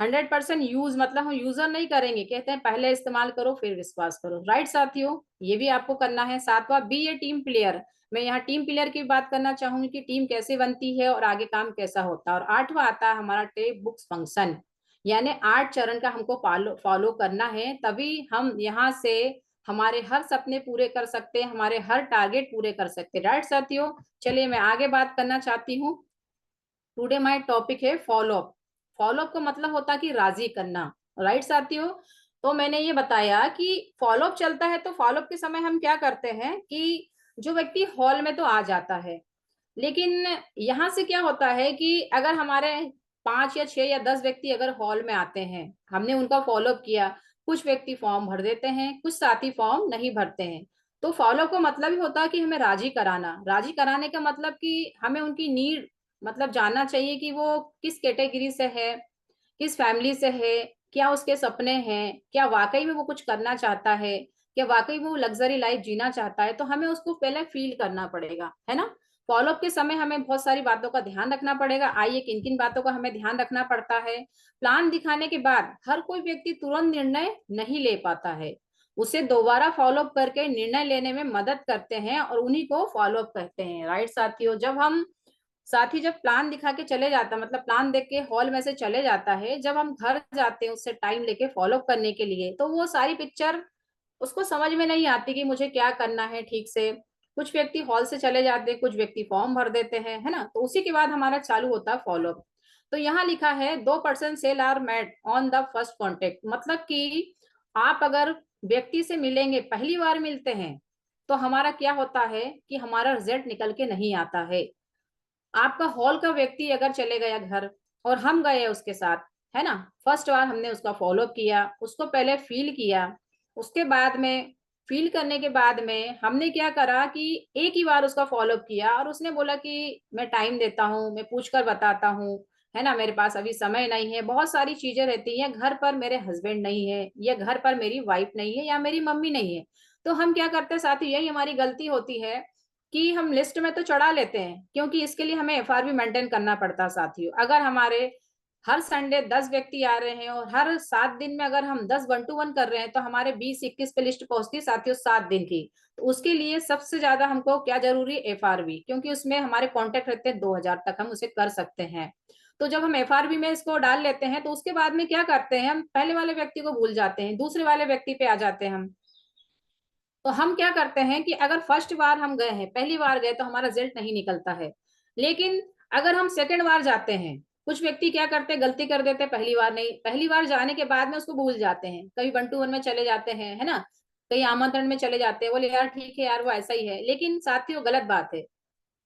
100% यूज मतलब हम यूजर नहीं करेंगे, कहते हैं पहले इस्तेमाल करो फिर विश्वास करो, राइट साथियों, ये भी आपको करना है। 7वां बी ए टीम प्लेयर। मैं यहाँ टीम प्लेयर की बात करना चाहूंगी कि टीम कैसे बनती है और आगे काम कैसा होता है। और 8वां आता है हमारा टेप बुक्स फंक्शन, यानी 8 चरण का हमको फॉलो करना है, तभी हम यहाँ से हमारे हर सपने पूरे कर सकते हैं, हमारे हर टारगेट पूरे कर सकते हैं, राइट साथियों। चलिए मैं आगे बात करना चाहती हूँ। टुडे माय टॉपिक है फॉलोअप। फॉलोअप का मतलब होता है कि राजी करना, राइट साथियों। तो मैंने ये बताया कि फॉलोअप चलता है, तो फॉलोअप के समय हम क्या करते हैं कि जो व्यक्ति हॉल में तो आ जाता है, लेकिन यहाँ से क्या होता है कि अगर हमारे 5 या 6 या 10 व्यक्ति अगर हॉल में आते हैं, हमने उनका फॉलोअप किया, कुछ व्यक्ति फॉर्म भर देते हैं, कुछ साथी फॉर्म नहीं भरते हैं। तो फॉलो का मतलब ही होता है कि हमें राजी कराना। राजी कराने का मतलब कि हमें उनकी नीड मतलब जानना चाहिए कि वो किस कैटेगरी से है, किस फैमिली से है, क्या उसके सपने हैं, क्या वाकई में वो कुछ करना चाहता है, क्या वाकई वो लग्जरी लाइफ जीना चाहता है। तो हमें उसको पहले फील करना पड़ेगा, है ना। फॉलोअप के समय हमें बहुत सारी बातों का ध्यान रखना पड़ेगा। आइए किन किन बातों का हमें ध्यान रखना पड़ता है। प्लान दिखाने के बाद हर कोई व्यक्ति तुरंत निर्णय नहीं ले पाता है, उसे दोबारा फॉलोअप करके निर्णय लेने में मदद करते हैं और उन्हीं को फॉलोअप कहते हैं, राइट साथियों। जब प्लान दिखा के चले जाता मतलब प्लान देख के हॉल में से चले जाता है, जब हम घर जाते हैं उससे टाइम लेके फॉलोअप करने के लिए, तो वो सारी पिक्चर उसको समझ में नहीं आती कि मुझे क्या करना है ठीक से। कुछ व्यक्ति हॉल से चले जाते हैं, कुछ व्यक्ति फॉर्म भर देते हैं, है ना। तो उसी के बाद हमारा चालू होता है फॉलोअप। तो यहाँ लिखा है 2% sale are made on the first contact, मतलब कि आप अगर व्यक्ति से मिलेंगे, पहली बार मिलते हैं, तो हमारा क्या होता है कि हमारा रिजल्ट निकल के नहीं आता है। आपका हॉल का व्यक्ति अगर चले गया घर और हम गए उसके साथ, है ना, फर्स्ट बार हमने उसका फॉलोअप किया, उसको पहले फील किया, उसके बाद में फील करने के बाद में हमने क्या करा कि एक ही बार उसका फॉलोअप किया और उसने बोला कि मैं टाइम देता हूँ, मैं पूछ कर बताता हूँ, है ना, मेरे पास अभी समय नहीं है, बहुत सारी चीजें रहती हैं, घर पर मेरे हस्बैंड नहीं है, या घर पर मेरी वाइफ नहीं है, या मेरी मम्मी नहीं है। तो हम क्या करते हैं साथी, यही हमारी गलती होती है कि हम लिस्ट में तो चढ़ा लेते हैं, क्योंकि इसके लिए हमें एफआरबी मेंटेन करना पड़ता है साथियों। अगर हमारे हर संडे 10 व्यक्ति आ रहे हैं और हर 7 दिन में अगर हम 10 1-to-1 कर रहे हैं, तो हमारे 20-21 पे लिस्ट पहुंचती है साथियों 7 दिन की। तो उसके लिए सबसे ज्यादा हमको क्या जरूरी है, एफआरबी, क्योंकि उसमें हमारे कॉन्टेक्ट रहते हैं 2000 तक, हम उसे कर सकते हैं। तो जब हम एफआरबी में इसको डाल लेते हैं, तो उसके बाद में क्या करते हैं, हम पहले वाले व्यक्ति को भूल जाते हैं, दूसरे वाले व्यक्ति पे आ जाते हैं हम। तो हम क्या करते हैं कि अगर फर्स्ट बार हम गए हैं, पहली बार गए, तो हमारा रिजल्ट नहीं निकलता है। लेकिन अगर हम सेकंड बार जाते हैं, कुछ व्यक्ति क्या करते हैं, गलती कर देते हैं, पहली बार नहीं, पहली बार जाने के बाद में उसको भूल जाते हैं, कभी 1-to-1 में चले जाते हैं, है ना, कहीं आमंत्रण में चले जाते हैं, बोले यार ठीक है यार वो ऐसा ही है, लेकिन साथियों गलत बात है।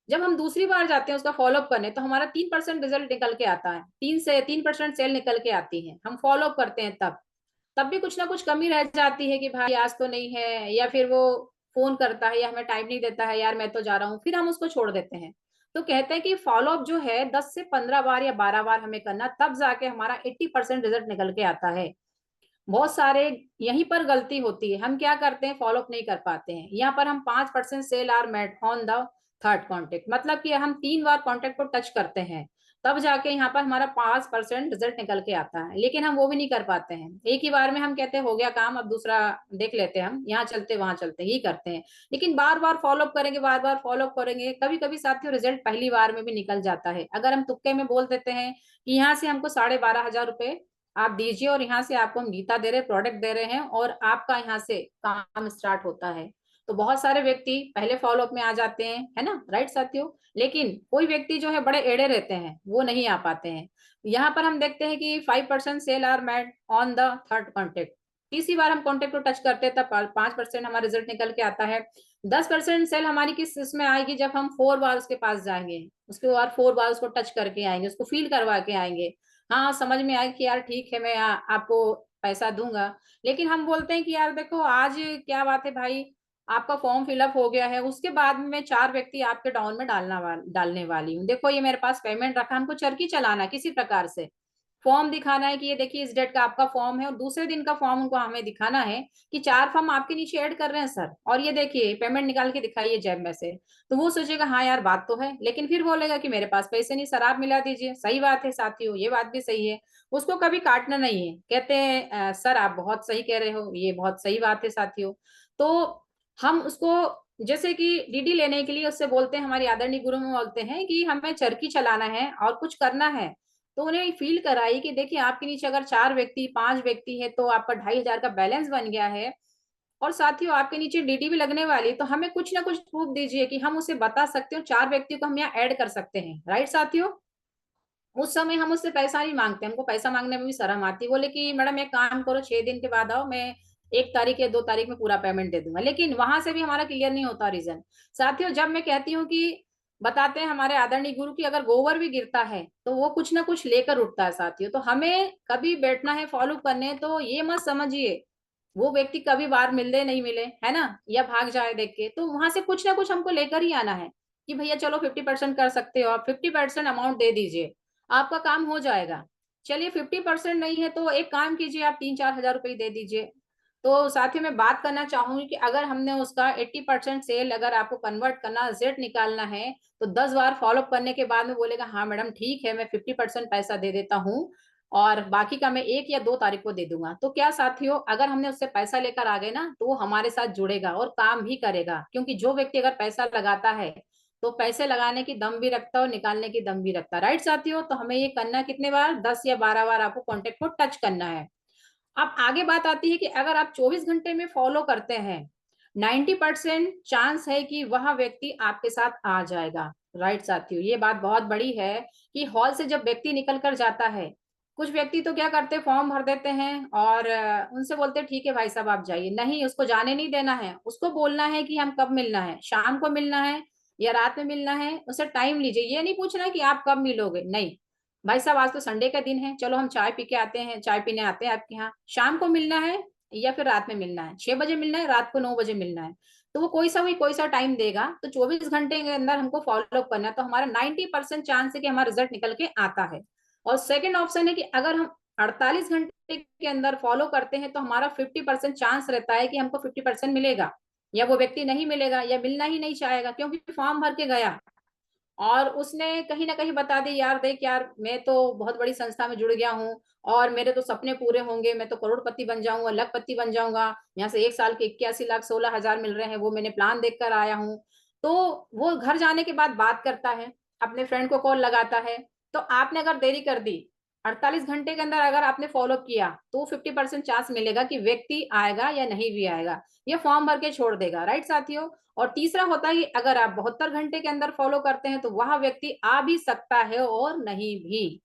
जब हम दूसरी बार जाते हैं उसका फॉलोअप करने, तो हमारा 3% रिजल्ट निकल के आता है, 3% सेल निकल के आती है, हम फॉलोअप करते हैं तब। तब भी कुछ ना कुछ कमी रह जाती है कि भाई आज तो नहीं है, या फिर वो फोन करता है या हमें टाइम नहीं देता है, यार मैं तो जा रहा हूँ, फिर हम उसको छोड़ देते हैं। तो कहते हैं कि फॉलो अप जो है 10 से 15 बार या 12 बार हमें करना, तब जाके हमारा 80% रिजल्ट निकल के आता है। बहुत सारे यहीं पर गलती होती है, हम क्या करते हैं, फॉलो अप नहीं कर पाते हैं। यहाँ पर हम 5% sale are made on the third contact, मतलब कि हम 3 बार कॉन्टेक्ट को टच करते हैं, तब जाके यहाँ पर हमारा 5% रिजल्ट निकल के आता है। लेकिन हम वो भी नहीं कर पाते हैं, एक ही बार में हम कहते हैं हो गया काम, अब दूसरा देख लेते हैं, हम यहाँ चलते वहां चलते ही करते हैं। लेकिन बार बार फॉलो अप करेंगे, बार बार फॉलो अप करेंगे, कभी कभी साथियों रिजल्ट पहली बार में भी निकल जाता है। अगर हम तुक्के में बोल देते हैं कि यहाँ से हमको 12,500 रुपए आप दीजिए और यहाँ से आपको हम गीता दे रहे, प्रोडक्ट दे रहे हैं, और आपका यहाँ से काम स्टार्ट होता है, तो बहुत सारे व्यक्ति पहले फॉलो अप में आ जाते हैं, है ना, राइट साथियों। लेकिन कोई व्यक्ति जो है बड़े एड़े रहते हैं, वो नहीं आ पाते हैं। यहाँ पर हम देखते हैं कि 5% sale are made on the third contact, तीसरी बार हम कॉन्टेक्ट को टच करते हैं तब 5% हमारा रिजल्ट निकल के आता है। 10% सेल हमारी किस इसमें आएगी, जब हम 4 बार उसके पास जाएंगे, उसके बाद 4 बार उसको टच करके आएंगे, उसको फील करवा के आएंगे, हाँ समझ में आए कि यार ठीक है मैं आपको पैसा दूंगा। लेकिन हम बोलते हैं कि यार देखो आज क्या बात है भाई, आपका फॉर्म फिलअप हो गया है, उसके बाद में मैं 4 व्यक्ति आपके डाउन में डालने वाली हूँ, देखो ये मेरे पास पेमेंट रखा, हमको चरखी चलाना है किसी प्रकार से, फॉर्म दिखाना है कि ये देखिए इस डेट का आपका फॉर्म है, और दूसरे दिन का फॉर्म उनको हमें दिखाना है कि 4 फॉर्म आपके नीचे ऐड कर रहे हैं सर, और ये देखिए पेमेंट निकाल के दिखाइए जेब में से। तो वो सोचेगा हाँ यार बात तो है, लेकिन फिर बोलेगा कि मेरे पास पैसे नहीं सर, आप मिला दीजिए। सही बात है साथियों, ये बात भी सही है, उसको कभी काटना नहीं है। कहते हैं सर आप बहुत सही कह रहे हो, ये बहुत सही बात है साथियों। तो हम उसको जैसे कि डीडी लेने के लिए उससे बोलते हैं, हमारी आदरणीय गुरु में बोलते हैं कि हमें चरखी चलाना है और कुछ करना है, तो उन्हें फील कराई कि देखिए आपके नीचे अगर 4 व्यक्ति 5 व्यक्ति है तो आपका 2,500 का बैलेंस बन गया है, और साथियों आपके नीचे डीडी भी लगने वाली, तो हमें कुछ ना कुछ प्रूफ दीजिए कि हम उसे बता सकते हो 4 व्यक्तियों को हम यहाँ ऐड कर सकते हैं, राइट साथियों। उस समय हम उससे पैसा नहीं मांगते, हमको पैसा मांगने में भी शर्म आती, बोले कि मैडम एक काम करो 6 दिन के बाद आओ, मैं 1 तारीख या 2 तारीख में पूरा पेमेंट दे दूंगा। लेकिन वहां से भी हमारा क्लियर नहीं होता रीजन। साथियों जब मैं कहती हूँ कि बताते हैं हमारे आदरणीय गुरु की अगर गोबर भी गिरता है तो वो कुछ ना कुछ लेकर उठता है साथियों, तो हमें कभी बैठना है फॉलो करने, तो ये मत समझिए वो व्यक्ति कभी बार मिले नहीं मिले, है ना, या भाग जाए देख के, तो वहां से कुछ ना कुछ हमको लेकर ही आना है कि भैया चलो 50% कर सकते हो आप, 50% अमाउंट दे दीजिए, आपका काम हो जाएगा। चलिए 50% नहीं है तो एक काम कीजिए, आप 3-4 हजार रुपये दे दीजिए। तो साथ ही मैं बात करना चाहूंगी कि अगर हमने उसका 80% सेल अगर आपको कन्वर्ट करना, रिजल्ट निकालना है, तो 10 बार फॉलो करने के बाद में बोलेगा हाँ मैडम ठीक है मैं 50% पैसा दे देता हूँ, और बाकी का मैं 1 या 2 तारीख को दे दूंगा। तो क्या साथियों अगर हमने उससे पैसा लेकर आ गए ना, तो वो हमारे साथ जुड़ेगा और काम भी करेगा, क्योंकि जो व्यक्ति अगर पैसा लगाता है तो पैसे लगाने की दम भी रखता है और निकालने की दम भी रखता है, राइट साथियों। तो हमें ये करना कितने बार, 10 या 12 बार आपको कॉन्टेक्ट को टच करना है। अब आगे बात आती है कि अगर आप 24 घंटे में फॉलो करते हैं, 90% चांस है कि वह व्यक्ति आपके साथ आ जाएगा, राइट साथियों। ये बात बहुत बड़ी है कि हॉल से जब व्यक्ति निकल कर जाता है, कुछ व्यक्ति तो क्या करते हैं फॉर्म भर देते हैं और उनसे बोलते हैं ठीक है भाई साहब आप जाइए, नहीं उसको जाने नहीं देना है, उसको बोलना है कि हम कब मिलना है, शाम को मिलना है या रात में मिलना है, उसे टाइम लीजिए, ये नहीं पूछना कि आप कब मिलोगे, नहीं भाई साहब आज तो संडे का दिन है, चलो हम चाय पी के आते हैं, चाय पीने आते हैं आपके यहाँ, शाम को मिलना है या फिर रात में मिलना है, 6 बजे मिलना है, रात को 9 बजे मिलना है। तो वो कोई सा टाइम देगा, तो 24 घंटे के अंदर हमको फॉलो करना है, तो हमारा 90% चांस है कि हमारा रिजल्ट निकल के आता है। और सेकेंड ऑप्शन है कि अगर हम 48 घंटे के अंदर फॉलो करते हैं तो हमारा 50% चांस रहता है कि हमको 50% मिलेगा, या वो व्यक्ति नहीं मिलेगा या मिलना ही नहीं चाहेगा, क्योंकि फॉर्म भर के गया और उसने कहीं ना कहीं बता दी यार देख यार मैं तो बहुत बड़ी संस्था में जुड़ गया हूँ और मेरे तो सपने पूरे होंगे, मैं तो करोड़पति बन जाऊंगा, लखपति बन जाऊंगा, यहाँ से 1 साल के 81,16,000 मिल रहे हैं, वो मैंने प्लान देख कर आया हूँ। तो वो घर जाने के बाद बात करता है, अपने फ्रेंड को कॉल लगाता है। तो आपने अगर देरी कर दी, 48 घंटे के अंदर अगर आपने फॉलो किया, तो 50% चांस मिलेगा कि व्यक्ति आएगा या नहीं भी आएगा, ये फॉर्म भर के छोड़ देगा, राइट साथियों। और तीसरा होता है कि अगर आप 72 घंटे के अंदर फॉलो करते हैं तो वह व्यक्ति आ भी सकता है और नहीं भी।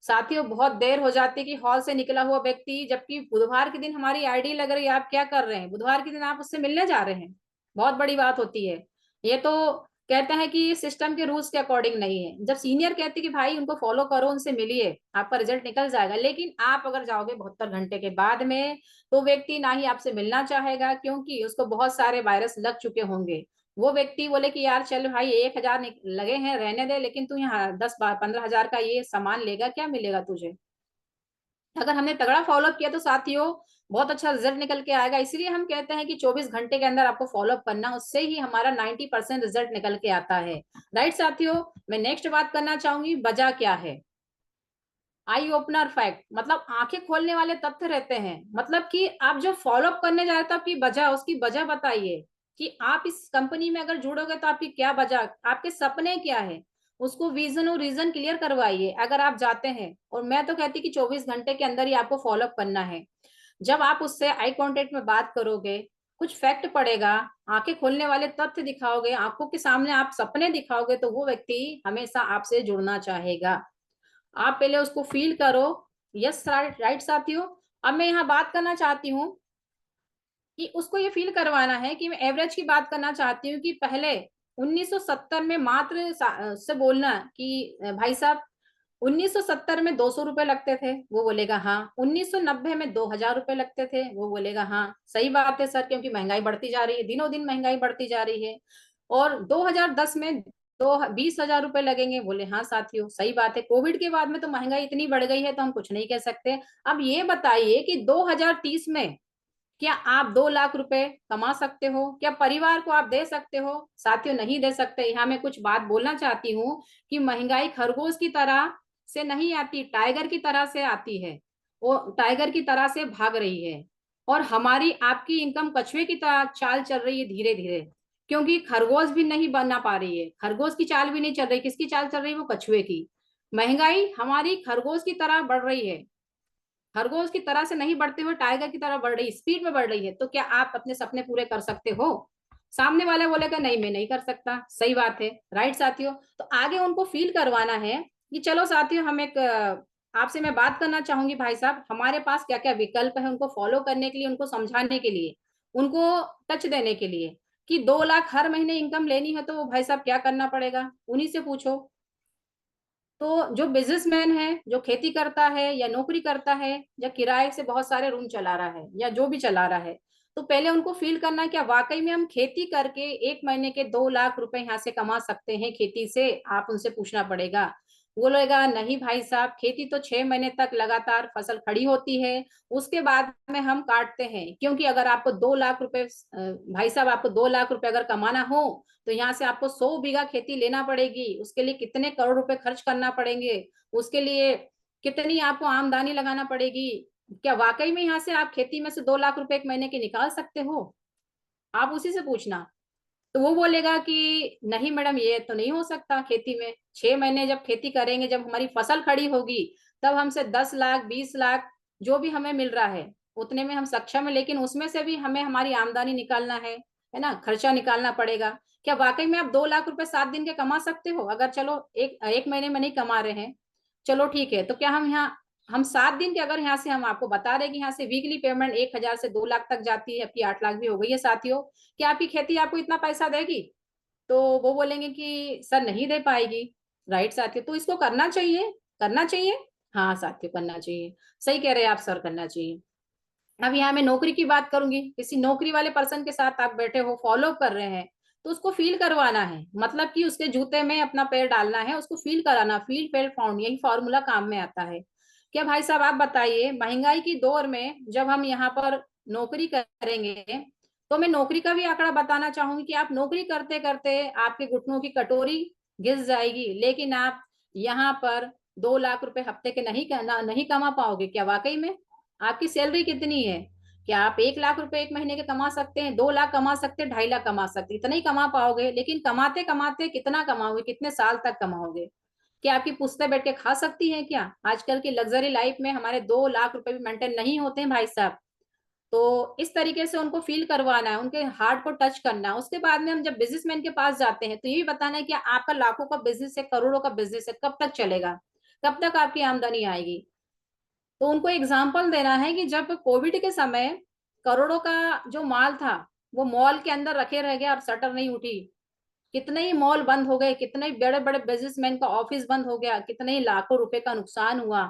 साथियों बहुत देर हो जाती है कि हॉल से निकला हुआ व्यक्ति, जबकि बुधवार के दिन हमारी आईडी लग रही है, आप क्या कर रहे हैं, बुधवार के दिन आप उससे मिलने जा रहे हैं, बहुत बड़ी बात होती है ये। तो कहते हैं कि सिस्टम के रूल्स के अकॉर्डिंग नहीं है। जब सीनियर कहते कि भाई उनको फॉलो करो, उनसे मिलिए, आपका रिजल्ट निकल जाएगा, लेकिन आप अगर जाओगे 72 घंटे के बाद में, तो व्यक्ति ना ही आपसे मिलना चाहेगा, क्योंकि उसको बहुत सारे वायरस लग चुके होंगे। वो व्यक्ति बोले कि यार चल भाई 1000 लगे हैं, रहने दे, लेकिन तू यहाँ 10-15 हजार का ये सामान लेगा, क्या मिलेगा तुझे। अगर हमने तगड़ा फॉलोअप किया तो साथियों बहुत अच्छा रिजल्ट निकल के आएगा। इसलिए हम कहते हैं कि 24 घंटे के अंदर आपको फॉलोअप करना, उससे ही हमारा 90% रिजल्ट निकल के आता है। राइट साथियों, मैं नेक्स्ट बात करना चाहूंगी, वजह क्या है। आई ओपनर फैक्ट, मतलब आंखें खोलने वाले तथ्य रहते हैं। मतलब कि आप जो फॉलोअप करने जा रहे थे, आपकी वजह, उसकी वजह बताइए कि आप इस कंपनी में अगर जुड़ोगे तो आपकी क्या वजह, आपके सपने क्या है, उसको विजन और रीजन क्लियर करवाइए अगर आप जाते हैं। और मैं तो कहती कि 24 घंटे के अंदर ही आपको फॉलोअप करना है। जब आप उससे आई कांटेक्ट में बात करोगे, कुछ फैक्ट पड़ेगा, आंखें खोलने वाले तथ्य दिखाओगे, आंखों के सामने आप सपने दिखाओगे, तो वो व्यक्ति हमेशा आपसे जुड़ना चाहेगा। आप पहले उसको फील करो। यस राइट साथियों। अब मैं यहाँ बात करना चाहती हूँ कि उसको ये फील करवाना है कि मैं एवरेज की बात करना चाहती हूँ कि पहले 1970 में मात्र से बोलना कि भाई साहब 1970 में 200 रुपए लगते थे, वो बोलेगा हाँ। 1990 में 2000 रुपए लगते थे, वो बोलेगा हाँ। सही बात है सर, क्योंकि महंगाई बढ़ती जा रही है, दिनों दिन महंगाई बढ़ती जा रही है। और 2010 में 20,000 रुपए लगेंगे, बोले हाँ साथियों सही बात है। कोविड के बाद में तो महंगाई इतनी बढ़ गई है तो हम कुछ नहीं कह सकते। अब ये बताइए कि 2030 में क्या आप 2 लाख रुपए कमा सकते हो? क्या परिवार को आप दे सकते हो? साथियों नहीं दे सकते। यहाँ मैं कुछ बात बोलना चाहती हूँ कि महंगाई खरगोश की तरह से नहीं आती, टाइगर की तरह से आती है। वो टाइगर की तरह से भाग रही है, और हमारी आपकी इनकम कछुए की तरह चाल चल रही है धीरे धीरे, क्योंकि खरगोश भी नहीं बनना पा रही है, खरगोश की चाल भी नहीं चल रही। किसकी चाल चल रही है? वो कछुए की। महंगाई हमारी खरगोश की तरह बढ़ रही है, खरगोश की तरह से नहीं बढ़ते हुए टाइगर की तरह बढ़ रही, स्पीड में बढ़ रही है। तो क्या आप अपने सपने पूरे कर सकते हो? सामने वाला बोलेगा नहीं मैं नहीं कर सकता। सही बात है। राइट साथियों, तो आगे उनको फील करवाना है कि चलो साथियों, हम एक आपसे मैं बात करना चाहूंगी भाई साहब, हमारे पास क्या क्या विकल्प है उनको फॉलो करने के लिए, उनको समझाने के लिए, उनको टच देने के लिए कि 2 लाख हर महीने इनकम लेनी है तो भाई साहब क्या करना पड़ेगा, उन्हीं से पूछो। तो जो बिजनेसमैन है, जो खेती करता है या नौकरी करता है या किराए से बहुत सारे रूम चला रहा है या जो भी चला रहा है, तो पहले उनको फील करना है क्या वाकई में हम खेती करके 1 महीने के 2 लाख रुपए यहाँ से कमा सकते हैं खेती से। आप उनसे पूछना पड़ेगा। वो बोलेगा नहीं भाई साहब, खेती तो 6 महीने तक लगातार फसल खड़ी होती है, उसके बाद में हम काटते हैं। क्योंकि अगर आपको 2 लाख रुपए भाई साहब, आपको 2 लाख रुपए अगर कमाना हो तो यहाँ से आपको 100 बीघा खेती लेना पड़ेगी। उसके लिए कितने करोड़ रुपए खर्च करना पड़ेंगे, उसके लिए कितनी आपको आमदनी लगाना पड़ेगी। क्या वाकई में यहाँ से आप खेती में से 2 लाख रुपए 1 महीने के निकाल सकते हो? आप उसी से पूछना। तो वो बोलेगा कि नहीं मैडम ये तो नहीं हो सकता, खेती में 6 महीने जब खेती करेंगे, जब हमारी फसल खड़ी होगी, तब हमसे 10 लाख 20 लाख जो भी हमें मिल रहा है उतने में हम सक्षम है, लेकिन उसमें से भी हमें हमारी आमदनी निकालना है ना, खर्चा निकालना पड़ेगा। क्या वाकई में आप 2 लाख रुपए 7 दिन के कमा सकते हो? अगर चलो एक महीने में नहीं कमा रहे हैं, चलो ठीक है, तो क्या हम 7 दिन के अगर यहाँ से हम आपको बता रहे कि यहाँ से वीकली पेमेंट 1000 से 2 लाख तक जाती है, आपकी 8 लाख भी हो गई है साथियों, क्या आपकी खेती आपको इतना पैसा देगी? तो वो बोलेंगे कि सर नहीं दे पाएगी। राइट साथियों, तो इसको करना चाहिए, करना चाहिए। हाँ साथियों करना चाहिए, सही कह रहे हैं आप सर, करना चाहिए। अब यहाँ मैं नौकरी की बात करूंगी। किसी नौकरी वाले पर्सन के साथ आप बैठे हो, फॉलो कर रहे हैं, तो उसको फील करवाना है, मतलब कि उसके जूते में अपना पैर डालना है, उसको फील कराना। फील फेल फाउंड, यही फॉर्मूला काम में आता है। क्या भाई साहब आप बताइए, महंगाई की दौर में जब हम यहाँ पर नौकरी करेंगे, तो मैं नौकरी का भी आंकड़ा बताना चाहूंगी कि आप नौकरी करते करते आपके घुटनों की कटोरी घिस जाएगी, लेकिन आप यहाँ पर 2 लाख रुपए हफ्ते के नहीं कमा पाओगे। क्या वाकई में? आपकी सैलरी कितनी है? क्या आप 1 लाख रुपए 1 महीने के कमा सकते हैं? 2 लाख कमा सकते हैं, 2.5 लाख कमा सकते हैं, इतना ही कमा पाओगे। लेकिन कमाते कमाते कितना कमाओगे, कितने साल तक कमाओगे? क्या आपकी पुश्तें बैठ के खा सकती हैं? क्या आजकल की लग्जरी लाइफ में हमारे 2 लाख रुपए भी मेंटेन नहीं होते हैं भाई साहब। तो इस तरीके से उनको फील करवाना है, उनके हार्ट को टच करना है। उसके बाद में हम जब बिजनेसमैन के पास जाते हैं तो ये भी बताना है कि आपका लाखों का बिजनेस है, करोड़ों का बिजनेस है, कब तक चलेगा, कब तक आपकी आमदनी आएगी। तो उनको एग्जाम्पल देना है कि जब कोविड के समय करोड़ों का जो माल था वो मॉल के अंदर रखे रह गया और शटर नहीं उठी, कितने ही मॉल बंद हो गए, कितने ही बड़े बड़े बिजनेसमैन का ऑफिस बंद हो गया, कितने ही लाखों रुपए का नुकसान हुआ।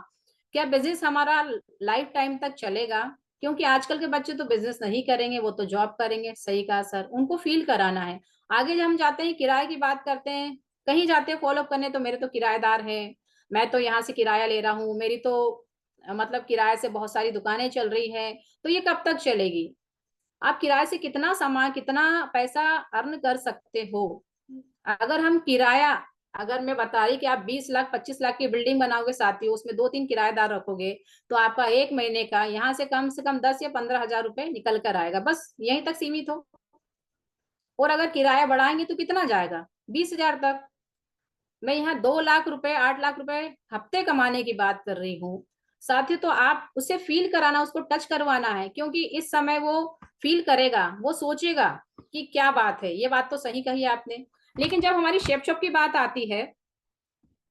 क्या बिजनेस हमारा लाइफ टाइम तक चलेगा? क्योंकि आजकल के बच्चे तो बिजनेस नहीं करेंगे, वो तो जॉब करेंगे। सही कहा सर, उनको फील कराना है। आगे जब हम जाते हैं किराए की बात करते हैं, कहीं जाते हैं फॉलो करने, तो मेरे तो किराएदार है, मैं तो यहाँ से किराया ले रहा हूँ, मेरी तो मतलब किराए से बहुत सारी दुकानें चल रही है, तो ये कब तक चलेगी? आप किराए से कितना सामान, कितना पैसा अर्न कर सकते हो? अगर हम किराया, अगर मैं बता रही कि आप 20 लाख 25 लाख की बिल्डिंग बनाओगे साथियों, उसमें 2-3 किराएदार रखोगे, तो आपका एक महीने का यहाँ से कम 10 या 15 हजार रुपए निकल कर आएगा, बस यहीं तक सीमित हो। और अगर किराया बढ़ाएंगे तो कितना जाएगा? 20 हजार तक। मैं यहाँ 2 लाख रुपए 8 लाख रुपए हफ्ते कमाने की बात कर रही हूँ साथियों। तो आप उसे फील कराना, उसको टच करवाना है, क्योंकि इस समय वो फील करेगा, वो सोचेगा कि क्या बात है। ये बात तो सही कही आपने। लेकिन जब हमारी शेप शॉप की बात आती है,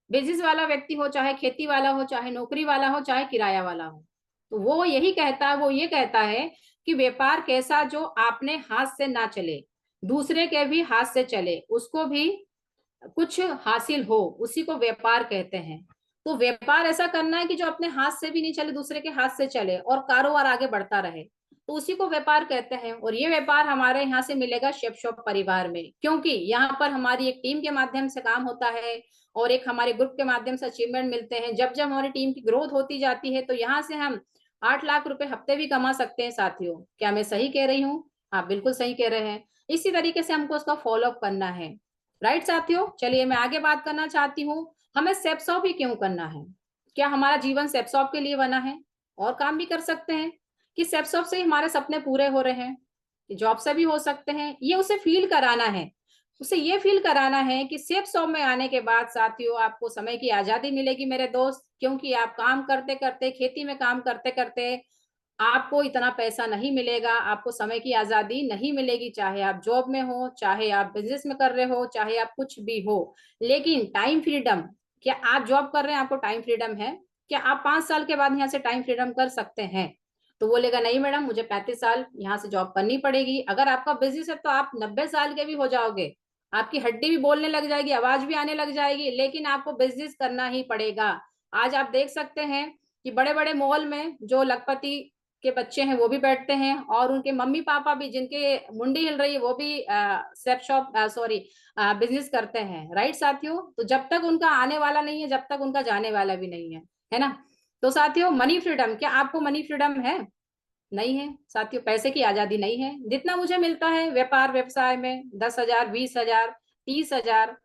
बिजनेस वाला व्यक्ति हो, चाहे खेती वाला हो, चाहे नौकरी वाला हो, चाहे किराया वाला हो, तो वो यही कहता है, वो ये कहता है कि व्यापार कैसा, जो आपने हाथ से ना चले, दूसरे के भी हाथ से चले, उसको भी कुछ हासिल हो, उसी को व्यापार कहते हैं। तो व्यापार ऐसा करना है कि जो अपने हाथ से भी नहीं चले, दूसरे के हाथ से चले और कारोबार आगे बढ़ता रहे, तो उसी को व्यापार कहते हैं। और ये व्यापार हमारे यहाँ से मिलेगा शेफ शॉप परिवार में, क्योंकि यहाँ पर हमारी एक टीम के माध्यम से काम होता है और एक हमारे ग्रुप के माध्यम से अचीवमेंट मिलते हैं। जब जब हमारी टीम की ग्रोथ होती जाती है, तो यहाँ से हम 8 लाख रुपए हफ्ते भी कमा सकते हैं साथियों। क्या मैं सही कह रही हूँ? आप बिल्कुल सही कह रहे हैं। इसी तरीके से हमको उसका फॉलोअप करना है। राइट साथियों, चलिए मैं आगे बात करना चाहती हूँ। हमें सेप्सॉप ही क्यों करना है? क्या हमारा जीवन सेप्सॉप के लिए बना है? और काम भी कर सकते हैं कि सेप्सॉप से ही हमारे सपने पूरे हो रहे हैं, जॉब से भी हो सकते हैं। ये उसे फील कराना है, उसे ये फील कराना है कि सेप्सॉप में आने के बाद साथियों आपको समय की आजादी मिलेगी मेरे दोस्त। क्योंकि आप काम करते करते, खेती में काम करते करते आपको इतना पैसा नहीं मिलेगा, आपको समय की आजादी नहीं मिलेगी, चाहे आप जॉब में हो, चाहे आप बिजनेस में कर रहे हो, चाहे आप कुछ भी हो। लेकिन टाइम फ्रीडम, क्या आप जॉब कर रहे हैं, आपको टाइम फ्रीडम है? क्या आप 5 साल के बाद यहाँ से टाइम फ्रीडम कर सकते हैं? तो बोलेगा नहीं मैडम, मुझे 35 साल यहाँ से जॉब करनी पड़ेगी। अगर आपका बिजनेस है तो आप 90 साल के भी हो जाओगे, आपकी हड्डी भी बोलने लग जाएगी, आवाज भी आने लग जाएगी, लेकिन आपको बिजनेस करना ही पड़ेगा। आज आप देख सकते हैं कि बड़े बड़े मॉल में जो लखपति के बच्चे हैं वो भी बैठते हैं, और उनके मम्मी पापा भी, जिनके मुंडी हिल रही है, वो भी सेप शॉप सॉरी बिजनेस करते हैं। राइट साथियों, तो जब तक उनका आने वाला नहीं है, जब तक उनका जाने वाला भी नहीं है ना? तो साथियों, मनी फ्रीडम, क्या आपको मनी फ्रीडम है? नहीं है साथियों, पैसे की आजादी नहीं है। जितना मुझे मिलता है व्यापार व्यवसाय में 10 हजार 20 हजार 30 हजार,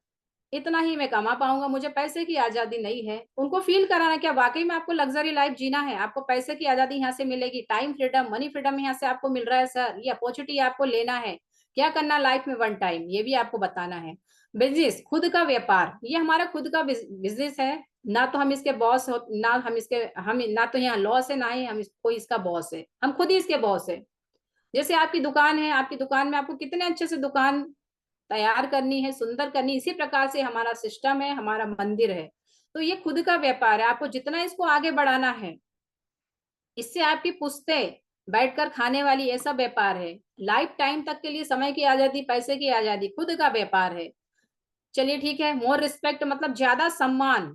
इतना ही मैं कमा पाऊंगा, मुझे पैसे की आजादी नहीं है। उनको फील कराना क्या वाकई में आपको लग्जरी लाइफ जीना है, आपको पैसे की आजादी यहाँ से मिलेगी, टाइम फ्रीडम, मनी फ्रीडम यहाँ से आपको मिल रहा है सर, ये अपॉर्चुनिटी आपको लेना है। क्या करना लाइफ में वन टाइम, ये भी आपको बताना है। बिजनेस, खुद का व्यापार, ये हमारा खुद का बिजनेस है। ना तो हम इसके बॉस हो, ना हम इसके, हम ना तो यहाँ लॉस है, ना ही हम कोई इसका बॉस है, हम खुद ही इसके बॉस है। जैसे आपकी दुकान है, आपकी दुकान में आपको कितने अच्छे से दुकान तैयार करनी है, सुंदर करनी, इसी प्रकार से हमारा सिस्टम है, हमारा मंदिर है। तो ये खुद का व्यापार है, आपको जितना इसको आगे बढ़ाना है, इससे आपकी पुश्ते बैठकर खाने वाली, ऐसा व्यापार है। लाइफ टाइम तक के लिए समय की आजादी, पैसे की आजादी, खुद का व्यापार है। चलिए ठीक है, मोर रिस्पेक्ट मतलब ज्यादा सम्मान,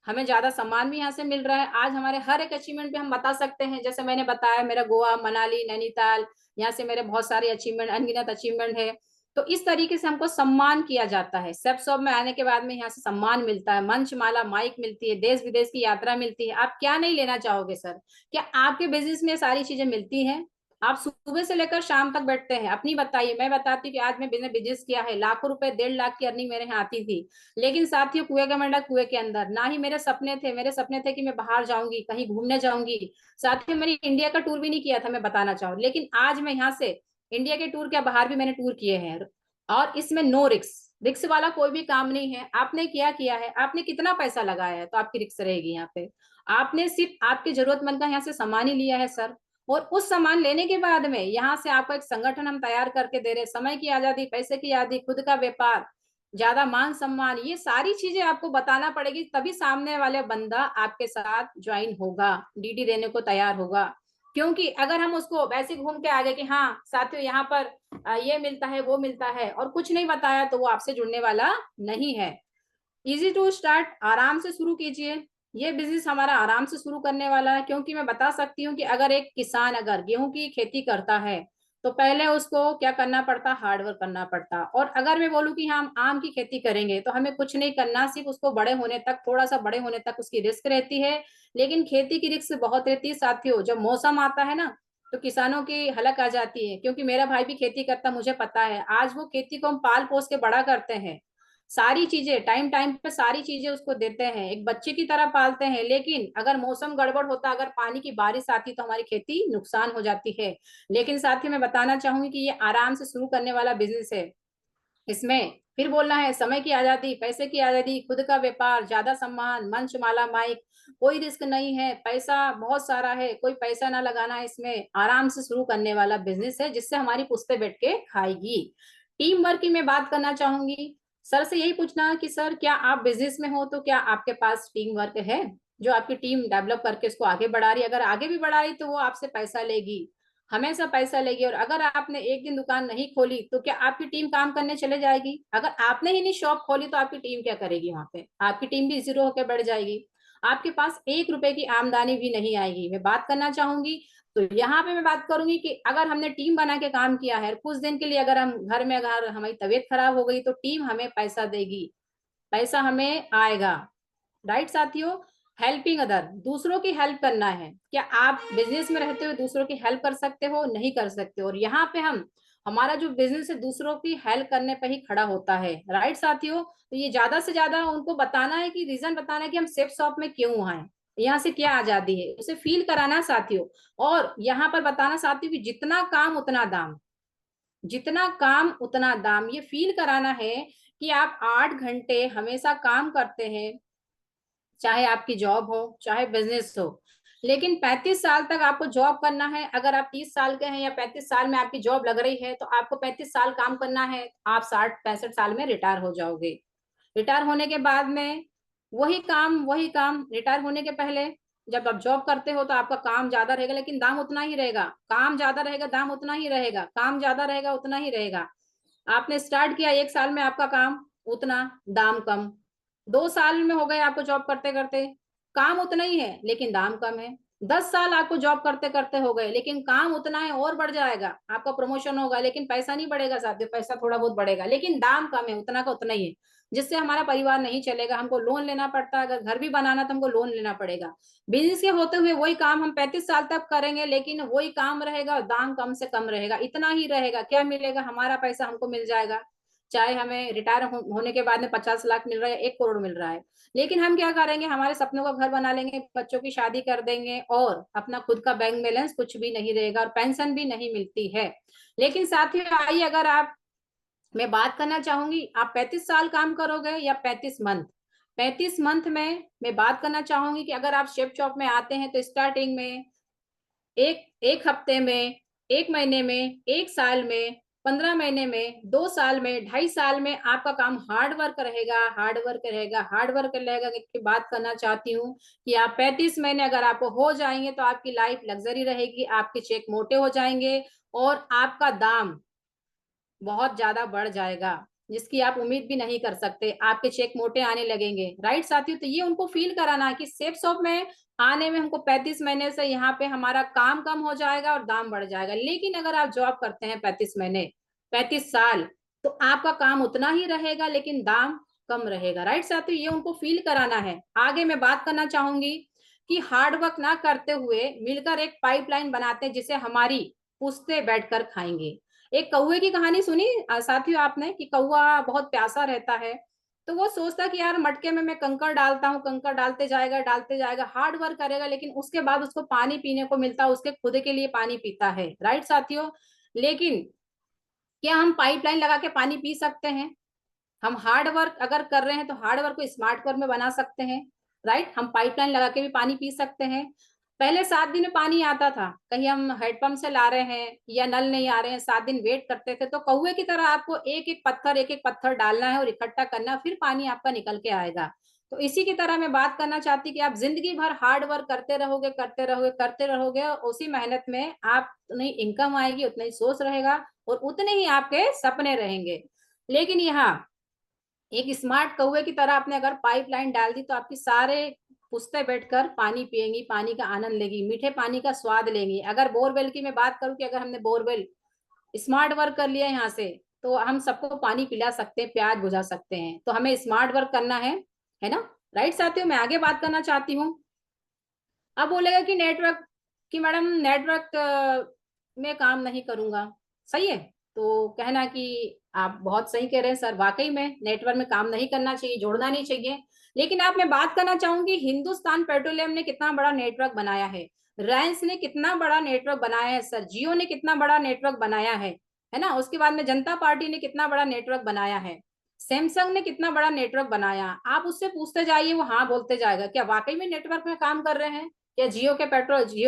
हमें ज्यादा सम्मान भी यहाँ से मिल रहा है। आज हमारे हर एक अचीवमेंट पे हम बता सकते हैं, जैसे मैंने बताया मेरा गोवा, मनाली, नैनीताल, यहाँ से मेरे बहुत सारे अचीवमेंट, अनगिनत अचीवमेंट है। तो इस तरीके से हमको सम्मान किया जाता है। सेप शॉप में आने के बाद में यहाँ से सम्मान मिलता है, मंच माला, माइक मिलती है, देश विदेश की यात्रा मिलती है। आप क्या नहीं लेना चाहोगे सर? क्या आपके बिजनेस में सारी चीजें मिलती हैं? आप सुबह से लेकर शाम तक बैठते हैं, अपनी बताइए। मैं बताती हूँ कि आज मैंने बिजनेस किया है, लाखों रुपए, 1.5 लाख की अर्निंग मेरे यहाँ आती थी। लेकिन साथियों, कुएं का मेंढक कुएं के अंदर, ना ही मेरे सपने थे। मेरे सपने थे कि मैं बाहर जाऊंगी, कहीं घूमने जाऊंगी। साथियों, मैंने इंडिया का टूर भी नहीं किया था, मैं बताना चाहूँ। लेकिन आज मैं यहाँ से इंडिया के टूर क्या, बाहर भी मैंने टूर किए हैं। और इसमें नो रिक्स, रिक्स वाला कोई भी काम नहीं है। आपने क्या किया है, आपने कितना पैसा लगाया है, तो आपकी रिक्स रहेगी यहाँ पे। आपने सिर्फ आपके जरूरतमंद का यहाँ से सामान ही लिया है सर, और उस सामान लेने के बाद में यहाँ से आपको एक संगठन हम तैयार करके दे रहे हैं। समय की आजादी, पैसे की आजादी, खुद का व्यापार, ज्यादा मान सम्मान, ये सारी चीजें आपको बताना पड़ेगी, तभी सामने वाले बंदा आपके साथ ज्वाइन होगा, डीडी देने को तैयार होगा। क्योंकि अगर हम उसको वैसे घूम के आ गए कि हाँ साथियों यहाँ पर ये मिलता है वो मिलता है और कुछ नहीं बताया, तो वो आपसे जुड़ने वाला नहीं है। इजी टू स्टार्ट, आराम से शुरू कीजिए। ये बिजनेस हमारा आराम से शुरू करने वाला है, क्योंकि मैं बता सकती हूँ कि अगर एक किसान अगर गेहूं की खेती करता है तो पहले उसको क्या करना पड़ता, हार्डवर्क करना पड़ता। और अगर मैं बोलूँ कि हम आम की खेती करेंगे तो हमें कुछ नहीं करना, सिर्फ उसको बड़े होने तक, थोड़ा सा बड़े होने तक उसकी रिस्क रहती है। लेकिन खेती की रिस्क बहुत रहती है साथियों। जब मौसम आता है ना तो किसानों की हलक आ जाती है, क्योंकि मेरा भाई भी खेती करता, मुझे पता है। आज वो खेती को हम पाल पोस के बड़ा करते हैं, सारी चीजें टाइम टाइम पे सारी चीजें उसको देते हैं, एक बच्चे की तरह पालते हैं। लेकिन अगर मौसम गड़बड़ होता, अगर पानी की बारिश आती तो हमारी खेती नुकसान हो जाती है। लेकिन साथ ही मैं बताना चाहूंगी कि ये आराम से शुरू करने वाला बिजनेस है। इसमें फिर बोलना है, समय की आजादी, पैसे की आजादी, खुद का व्यापार, ज्यादा सम्मान, मंच, माला, माइक, कोई रिस्क नहीं है, पैसा बहुत सारा है, कोई पैसा ना लगाना है इसमें। आराम से शुरू करने वाला बिजनेस है, जिससे हमारी पुश्ते बैठ के खाएगी। टीम वर्क की मैं बात करना चाहूंगी। सर से यही पूछना है कि सर क्या आप बिजनेस में हो तो क्या आपके पास टीम वर्क है, जो आपकी टीम डेवलप करके इसको आगे बढ़ा रही है। अगर आगे भी बढ़ा रही तो वो आपसे पैसा लेगी, हमेशा पैसा लेगी। और अगर आपने एक दिन दुकान नहीं खोली तो क्या आपकी टीम काम करने चले जाएगी? अगर आपने ही नहीं शॉप खोली तो आपकी टीम क्या करेगी? वहां पे आपकी टीम भी जीरो होकर बढ़ जाएगी, आपके पास 1 रुपए की आमदनी भी नहीं आएगी। मैं बात करना चाहूंगी, तो यहाँ पे मैं बात करूंगी कि अगर हमने टीम बना के काम किया है, कुछ दिन के लिए अगर हम घर में, अगर हमारी तबीयत खराब हो गई तो टीम हमें पैसा देगी, पैसा हमें आएगा। राइट साथियों, हेल्पिंग अदर, दूसरों की हेल्प करना है। क्या आप बिजनेस में रहते हुए दूसरों की हेल्प कर सकते हो? नहीं कर सकते। और यहाँ पे हमारा जो बिजनेस है दूसरों की हेल्प करने पे ही खड़ा होता है। राइट साथियों, तो ये ज्यादा से ज्यादा उनको बताना है, कि रीजन बताना है कि हम सेफ शॉप में क्यों आए, यहाँ से क्या आजादी है, उसे फील कराना साथियों। और यहाँ पर बताना साथियों कि जितना काम उतना दाम, जितना काम उतना दाम, ये फील कराना है कि आप 8 घंटे हमेशा काम करते हैं, चाहे आपकी जॉब हो चाहे बिजनेस हो। लेकिन 35 साल तक आपको जॉब करना है। अगर आप 30 साल के हैं या 35 साल में आपकी जॉब लग रही है तो आपको 35 साल काम करना है। आप 60-65 साल में रिटायर हो जाओगे। रिटायर होने के बाद में वही काम रिटायर होने के पहले, जब आप जॉब करते हो तो आपका काम ज्यादा रहेगा लेकिन दाम उतना ही रहेगा। काम ज्यादा रहेगा, दाम उतना ही रहेगा, काम ज्यादा रहेगा, उतना ही रहेगा। आपने स्टार्ट किया 1 साल में, आपका काम उतना, दाम कम। 2 साल में हो गए आपको जॉब करते करते, काम उतना ही है लेकिन दाम कम है। 10 साल आपको जॉब करते करते हो गए लेकिन काम उतना है, और बढ़ जाएगा, आपका प्रमोशन होगा लेकिन पैसा नहीं बढ़ेगा साथियों, पैसा थोड़ा बहुत बढ़ेगा लेकिन दाम कम है, उतना का उतना ही है। जिससे हमारा परिवार नहीं चलेगा, हमको लोन लेना पड़ता है। अगर घर भी बनाना तो हमको लोन लेना पड़ेगा। बिजनेस के होते हुए वही काम हम 35 साल तक करेंगे, लेकिन वही काम रहेगा और दाम कम से कम रहेगा, इतना ही रहेगा। क्या मिलेगा? हमारा पैसा हमको मिल जाएगा। चाहे हमें रिटायर होने के बाद में 50 लाख मिल रहा है या 1 करोड़ मिल रहा है, लेकिन हम क्या करेंगे? हमारे सपनों का घर बना लेंगे, बच्चों की शादी कर देंगे, और अपना खुद का बैंक बैलेंस कुछ भी नहीं रहेगा और पेंशन भी नहीं मिलती है। लेकिन साथियों आइए, अगर आप, मैं बात करना चाहूंगी, आप 35 साल काम करोगे या 35 मंथ? 35 मंथ में मैं बात करना चाहूंगी कि अगर आप शेफ शॉप में आते हैं तो स्टार्टिंग में एक एक हफ्ते में, 1 महीने में, 1 साल में, 15 महीने में, 2 साल में, 2.5 साल में आपका काम हार्ड वर्क रहेगा, हार्ड वर्क रहेगा, हार्ड वर्क रहेगा। की बात करना चाहती हूँ कि आप 35 महीने अगर आपको हो जाएंगे तो आपकी लाइफ लग्जरी रहेगी, आपके चेक मोटे हो जाएंगे और आपका दाम बहुत ज्यादा बढ़ जाएगा, जिसकी आप उम्मीद भी नहीं कर सकते। आपके चेक मोटे आने लगेंगे। राइट साथियों, तो ये उनको फील कराना है कि सेफ शॉप में आने में हमको 35 महीने से यहाँ पे हमारा काम कम हो जाएगा और दाम बढ़ जाएगा। लेकिन अगर आप जॉब करते हैं 35 महीने, 35 साल, तो आपका काम उतना ही रहेगा लेकिन दाम कम रहेगा। राइट साथियों, ये उनको फील कराना है। आगे मैं बात करना चाहूंगी कि हार्ड वर्क ना करते हुए मिलकर एक पाइपलाइन बनाते हैं, जिसे हमारी पुश्ते बैठकर खाएंगे। एक कौवे की कहानी सुनी साथियों आपने, कि कौवा बहुत प्यासा रहता है, तो वो सोचता कि यार मटके में मैं कंकड़ डालता हूँ, कंकड़ डालते जाएगा, हार्ड वर्क करेगा, लेकिन उसके बाद उसको पानी पीने को मिलता है, उसके खुद के लिए पानी पीता है। राइट साथियों, लेकिन क्या हम पाइपलाइन लगा के पानी पी सकते हैं? हम हार्ड वर्क अगर कर रहे हैं तो हार्ड वर्क को स्मार्ट वर्क में बना सकते हैं। राइट, हम पाइपलाइन लगा के भी पानी पी सकते हैं। पहले 7 दिन में पानी आता था, कहीं हम हेडपंप से ला रहे हैं या नल नहीं आ रहे हैं, 7 दिन वेट करते थे। तो कौवे की तरह आपको एक एक पत्थर डालना है और इकट्ठा करना, फिर पानी आपका निकल के आएगा। तो इसी की तरह मैं बात करना चाहती कि आप जिंदगी भर हार्ड वर्क करते रहोगे करते रहोगे करते रहोगे, और उसी मेहनत में आप उतनी इनकम आएगी, उतना ही सोच रहेगा और उतने ही आपके सपने रहेंगे। लेकिन यहाँ एक स्मार्ट कौवे की तरह आपने अगर पाइपलाइन डाल दी तो आपकी सारे पुश्ते बैठकर पानी पिएंगी, पानी का आनंद लेगी, मीठे पानी का स्वाद लेंगी। अगर बोरवेल की मैं बात करूं कि अगर हमने बोरवेल स्मार्ट वर्क कर लिया यहाँ से तो हम सबको पानी पिला सकते हैं, प्याज बुझा सकते हैं। तो हमें स्मार्ट वर्क करना है ना। राइट साथियों, मैं आगे बात करना चाहती हूँ। अब बोलेगा कि नेटवर्क कि मैडम नेटवर्क में काम नहीं करूंगा, सही है। तो कहना कि आप बहुत सही कह रहे हैं सर, वाकई में नेटवर्क में काम नहीं करना चाहिए, जोड़ना नहीं चाहिए। लेकिन आप मैं बात करना चाहूंगी हिंदुस्तान पेट्रोलियम ने कितना बड़ा नेटवर्क बनाया है, रिलायंस ने कितना बड़ा नेटवर्क बनाया है सर, जियो ने कितना बड़ा नेटवर्क बनाया है ना। उसके बाद में जनता पार्टी ने कितना बड़ा नेटवर्क बनाया है, सैमसंग ने कितना बड़ा नेटवर्क बनाया। आप उससे पूछते जाइए, वो हाँ बोलते जाएगा। क्या वाकई में नेटवर्क में काम कर रहे हैं? या जियो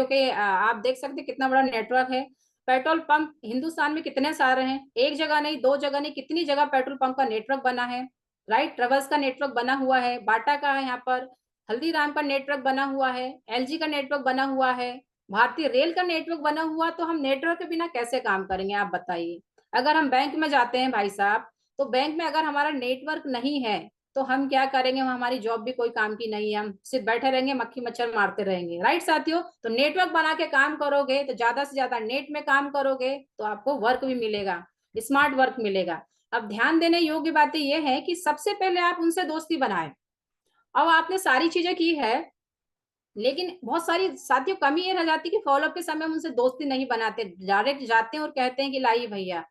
के आप देख सकते हैं कितना बड़ा नेटवर्क है। पेट्रोल पंप हिंदुस्तान में कितने सारे हैं, एक जगह नहीं, दो जगह नहीं, कितनी जगह पेट्रोल पंप का नेटवर्क बना है। राइट, ट्रेवल्स का नेटवर्क बना हुआ है, बाटा का है, यहाँ पर हल्दीराम का नेटवर्क बना हुआ है, एलजी का नेटवर्क बना हुआ है, भारतीय रेल का नेटवर्क बना हुआ। तो हम नेटवर्क के बिना कैसे काम करेंगे, आप बताइए। अगर हम बैंक में जाते हैं भाई साहब, तो बैंक में अगर हमारा नेटवर्क नहीं है तो हम क्या करेंगे, हमारी जॉब भी कोई काम की नहीं है, हम सिर्फ बैठे रहेंगे, मक्खी मच्छर मारते रहेंगे। राइट साथियों, तो नेटवर्क बना के काम करोगे तो ज्यादा से ज्यादा नेट में काम करोगे तो आपको वर्क भी मिलेगा, स्मार्ट वर्क मिलेगा। अब ध्यान देने योग्य बातें यह है कि सबसे पहले आप उनसे दोस्ती बनाए। अब आपने सारी चीजें की है, लेकिन बहुत सारी साथियों कमी ये रह जाती है कि फॉलोअप के समय हम उनसे दोस्ती नहीं बनाते, डायरेक्ट जाते हैं और कहते हैं कि लाइए भैया,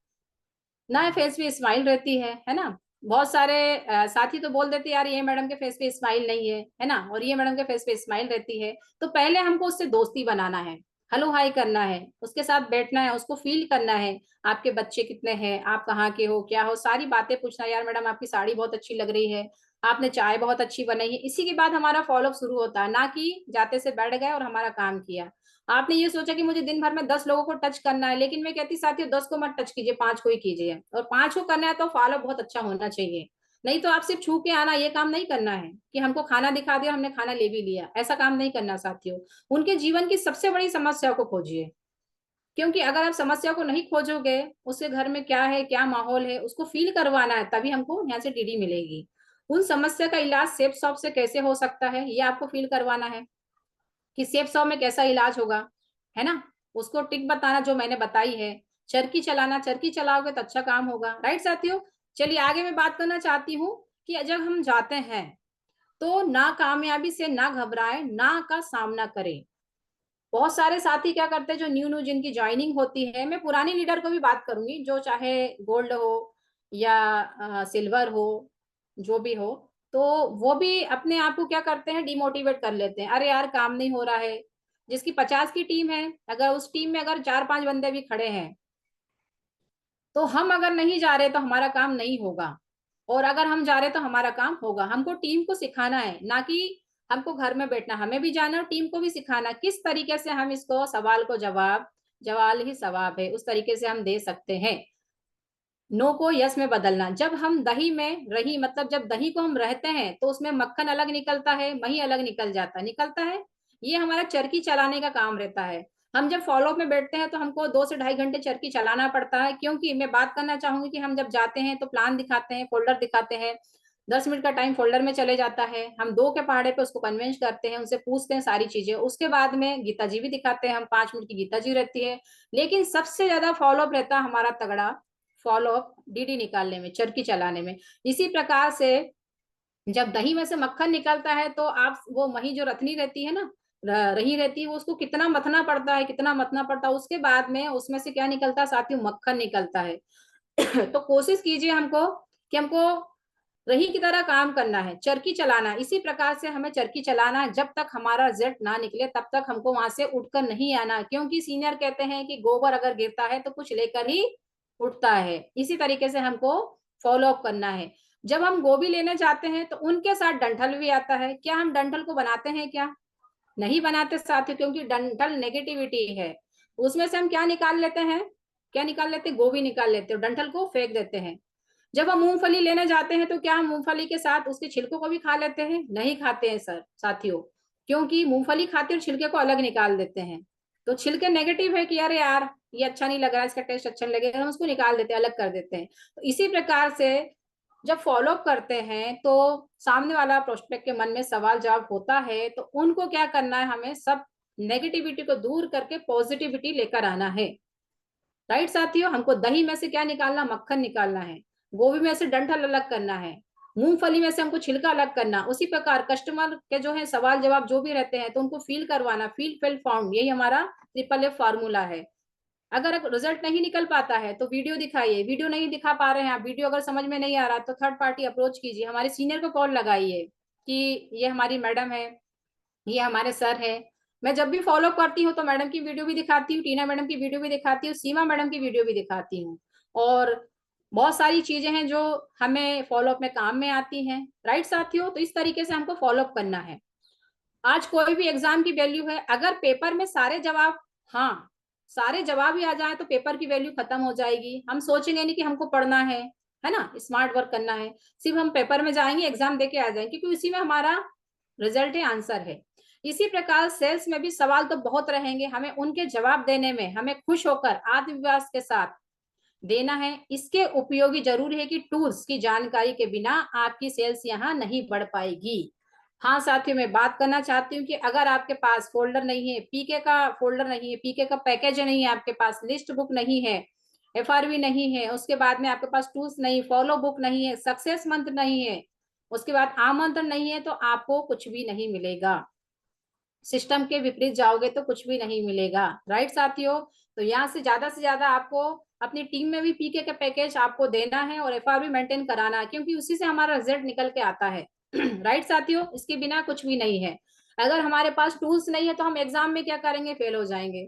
ना फेस पे स्माइल रहती है ना। बहुत सारे साथी तो बोल देते यार ये मैडम के फेस पे स्माइल नहीं है ना, और ये मैडम के फेस पे स्माइल रहती है। तो पहले हमको उससे दोस्ती बनाना है, हेलो हाय करना है, उसके साथ बैठना है, उसको फील करना है। आपके बच्चे कितने हैं, आप कहाँ के हो, क्या हो, सारी बातें पूछना। यार मैडम आपकी साड़ी बहुत अच्छी लग रही है, आपने चाय बहुत अच्छी बनाई है। इसी के बाद हमारा फॉलोअप शुरू होता है, ना कि जाते से बैठ गए और हमारा काम किया। आपने ये सोचा कि मुझे दिन भर में 10 लोगों को टच करना है, लेकिन मैं कहती साथियों 10 को मत टच कीजिए, 5 को ही कीजिए। और 5 को करना है तो फॉलो बहुत अच्छा होना चाहिए। नहीं तो आप सिर्फ छू के आना, ये काम नहीं करना है कि हमको खाना दिखा दिया, हमने खाना ले भी लिया, ऐसा काम नहीं करना साथियों। उनके जीवन की सबसे बड़ी समस्या को खोजिए, क्योंकि अगर आप समस्या को नहीं खोजोगे, उसके घर में क्या है, क्या माहौल है, उसको फील करवाना है, तभी हमको यहाँ से डीडी मिलेगी। उन समस्या का इलाज सेफ शॉप से कैसे हो सकता है, ये आपको फील करवाना है कि सेफ सौ में कैसा इलाज होगा, है ना। उसको टिक बताना जो मैंने बताई है, चरखी चलाना, चरखी चलाओगे तो अच्छा काम होगा। राइट साथियों, चलिए आगे मैं बात करना चाहती हूँ कि जब हम जाते हैं तो ना कामयाबी से ना घबराए, ना का सामना करें। बहुत सारे साथी क्या करते हैं, जो न्यू न्यू जिनकी ज्वाइनिंग होती है, मैं पुरानी लीडर को भी बात करूंगी, जो चाहे गोल्ड हो या सिल्वर हो, जो भी हो, तो वो भी अपने आप को क्या करते हैं, डिमोटिवेट कर लेते हैं। अरे यार काम नहीं हो रहा है, जिसकी 50 की टीम है, अगर उस टीम में अगर 4-5 बंदे भी खड़े हैं, तो हम अगर नहीं जा रहे तो हमारा काम नहीं होगा, और अगर हम जा रहे तो हमारा काम होगा। हमको टीम को सिखाना है, ना कि हमको घर में बैठना, हमें भी जाना और टीम को भी सिखाना किस तरीके से हम इसको सवाल को जवाब, जवाल ही सवाब है, उस तरीके से हम दे सकते हैं। नो को यस में बदलना। जब हम दही में रही, मतलब जब दही को हम रहते हैं तो उसमें मक्खन अलग निकलता है, मही अलग निकलता है। ये हमारा चरखी चलाने का काम रहता है। हम जब फॉलोअप में बैठते हैं तो हमको 2 से 2.5 घंटे चरखी चलाना पड़ता है, क्योंकि मैं बात करना चाहूंगी कि हम जब जाते हैं तो प्लान दिखाते हैं, फोल्डर दिखाते हैं, 10 मिनट का टाइम फोल्डर में चले जाता है। हम 2 के पहाड़े पे उसको कन्विंस करते हैं, उनसे पूछते हैं सारी चीजें, उसके बाद में गीता जी भी दिखाते हैं, हम 5 मिनट की गीता जी रहती है। लेकिन सबसे ज्यादा फॉलोअप रहता है हमारा तगड़ा, फॉलोअप डीडी निकालने में, चरखी चलाने में। इसी प्रकार से जब दही में से मक्खन निकलता है तो आप वो मही जो रथनी रहती है ना, रही रहती है, वो उसको कितना मथना पड़ता है, कितना मथना पड़ता है, उसके बाद में उसमें से क्या निकलता है साथियों, मक्खन निकलता है। तो कोशिश कीजिए हमको कि हमको रही की तरह काम करना है, चरखी चलाना। इसी प्रकार से हमें चरखी चलाना है, जब तक हमारा रिजल्ट ना निकले तब तक हमको वहां से उठकर नहीं आना, क्योंकि सीनियर कहते हैं कि गोबर अगर गिरता है तो कुछ लेकर ही उठता है। इसी तरीके से हमको फॉलोअप करना है। जब हम गोभी लेने जाते हैं तो उनके साथ डंठल भी आता है। क्या हम डंठल को बनाते हैं? क्या नहीं बनाते साथियों, क्योंकि डंठल नेगेटिविटी है। उसमें से हम क्या निकाल लेते हैं, क्या निकाल लेते हैं, गोभी निकाल लेते हैं, डंठल को फेंक देते हैं। जब हम मूंगफली लेने जाते हैं तो क्या हम मूंगफली के साथ उसके छिलकों को भी खा लेते हैं? नहीं खाते हैं सर साथियों, क्योंकि मूंगफली खाते और छिलके को अलग निकाल देते हैं। तो छिलके नेगेटिव है कि अरे यार ये अच्छा नहीं लग रहा, इसका टेस्ट अच्छा नहीं लगेगा, हम उसको निकाल देते हैं, अलग कर देते हैं। तो इसी प्रकार से जब फॉलो अप करते हैं तो सामने वाला प्रोस्पेक्ट के मन में सवाल जवाब होता है, तो उनको क्या करना है, हमें सब नेगेटिविटी को दूर करके पॉजिटिविटी लेकर आना है। राइट साथियों, हमको दही में से क्या निकालना, मक्खन निकालना है। गोभी में से डंठल अलग करना है। मूंगफली में से हमको छिलका अलग करना। उसी प्रकार कस्टमर के जो है सवाल जवाब जो भी रहते हैं तो उनको फील करवाना, फील फिल फाउंड, यही हमारा ट्रिपल एफ फार्मूला है। अगर रिजल्ट नहीं निकल पाता है तो वीडियो दिखाइए, वीडियो नहीं दिखा पा रहे हैं आप, वीडियो अगर समझ में नहीं आ रहा तो थर्ड पार्टी अप्रोच कीजिए, हमारे सीनियर को कॉल लगाइए कि ये हमारी मैडम है, ये हमारे सर है। मैं जब भी फॉलो करती हूँ तो मैडम की वीडियो भी दिखाती हूँ, टीना मैडम की वीडियो भी दिखाती हूँ, सीमा मैडम की वीडियो भी दिखाती हूँ, और बहुत सारी चीजें हैं जो हमें फॉलो अप में काम में आती हैं। राइट साथियों, तो इस तरीके से हमको फॉलो अप करना है। आज कोई भी एग्जाम की वैल्यू है, अगर पेपर में सारे जवाब, हाँ सारे जवाब ही आ जाए तो पेपर की वैल्यू खत्म हो जाएगी। हम सोचेंगे नहीं कि हमको पढ़ना है ना, स्मार्ट वर्क करना है, सिर्फ हम पेपर में जाएंगे एग्जाम देके आ जाएंगे, क्योंकि उसी में हमारा रिजल्ट है, आंसर है। इसी प्रकार सेल्स में भी सवाल तो बहुत रहेंगे, हमें उनके जवाब देने में हमें खुश होकर आत्मविश्वास के साथ देना है। इसके उपयोगी जरूर है कि टूल्स की जानकारी के बिना आपकी सेल्स यहाँ नहीं बढ़ पाएगी। हाँ साथियों, मैं बात करना चाहती हूँ कि अगर आपके पास फोल्डर नहीं है, पीके का फोल्डर नहीं है, पीके का पैकेज नहीं है आपके पास, लिस्ट बुक नहीं है, एफआरवी नहीं है, उसके बाद में आपके पास टूल्स नहीं, फॉलो बुक नहीं है, सक्सेस मंत्र नहीं है, उसके बाद आमंत्रण नहीं है, तो आपको कुछ भी नहीं मिलेगा। सिस्टम के विपरीत जाओगे तो कुछ भी नहीं मिलेगा। राइट साथियों, तो यहाँ से ज्यादा आपको अपनी टीम में भी पीके का पैकेज आपको देना है और एफआरवी मेंटेन कराना है, क्योंकि उसी से हमारा रिजल्ट निकल के आता है। राइट साथियों, इसके बिना कुछ भी नहीं है। अगर हमारे पास टूल्स नहीं है तो हम एग्जाम में क्या करेंगे, फेल हो जाएंगे।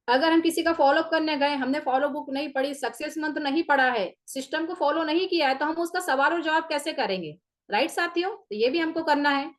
अगर हम किसी का फॉलो अप करने गए, हमने फॉलो बुक नहीं पढ़ी, सक्सेस मंत्र नहीं पढ़ा है, सिस्टम को फॉलो नहीं किया है, तो हम उसका सवाल और जवाब कैसे करेंगे। राइट साथियों, तो ये भी हमको करना है।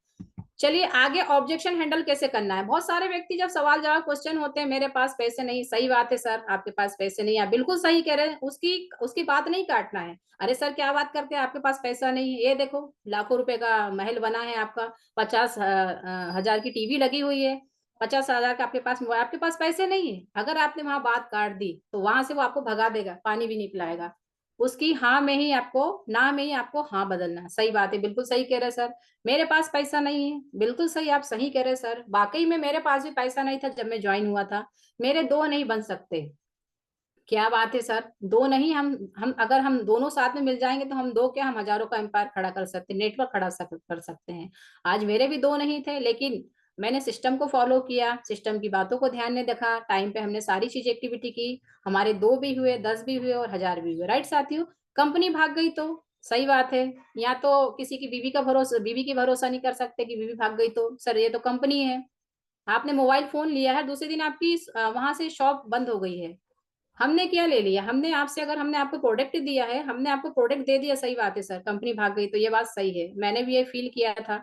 चलिए आगे, ऑब्जेक्शन हैंडल कैसे करना है। बहुत सारे व्यक्ति जब सवाल जवाब क्वेश्चन होते हैं, मेरे पास पैसे नहीं, सही बात है सर, आपके पास पैसे नहीं, आप बिल्कुल सही कह रहे हैं, उसकी बात नहीं काटना है। अरे सर क्या बात करते हैं, आपके पास पैसा नहीं है, ये देखो लाखों रुपए का महल बना है आपका, 50,000 की टीवी लगी हुई है, 50,000 का आपके पास मोबाइल, आपके पास पैसे नहीं है। अगर आपने वहां बात काट दी तो वहां से वो आपको भगा देगा, पानी भी नहीं पिलाएगा। उसकी हाँ में ही आपको, ना में ही आपको हाँ बदलना। सही बात है, बिल्कुल सही कह रहे सर, मेरे पास पैसा नहीं है, बिल्कुल सही, आप सही कह रहे सर, वाकई में मेरे पास भी पैसा नहीं था जब मैं ज्वाइन हुआ था, मेरे दो नहीं बन सकते। क्या बात है सर, दो नहीं, हम अगर हम दोनों साथ में मिल जाएंगे तो हम दो क्या, हम हजारों का एम्पायर खड़ा कर सकते हैं, नेटवर्क कर सकते हैं। आज मेरे भी दो नहीं थे, लेकिन मैंने सिस्टम को फॉलो किया, सिस्टम की बातों को ध्यान में रखा, टाइम पे हमने सारी चीज एक्टिविटी की, हमारे 2 भी हुए, 10 भी हुए और 1000 भी हुए। राइट साथियों, कंपनी भाग गई तो सही बात है, या तो किसी की बीवी का भरोसा, बीवी की भरोसा नहीं कर सकते कि बीवी भाग गई तो सर ये तो कंपनी है। आपने मोबाइल फोन लिया है, दूसरे दिन आपकी वहां से शॉप बंद हो गई है, हमने क्या ले लिया, हमने आपसे, अगर हमने आपको प्रोडक्ट दिया है, हमने आपको प्रोडक्ट दे दिया, सही बात है सर, कंपनी भाग गई तो ये बात सही है, मैंने भी ये फील किया था,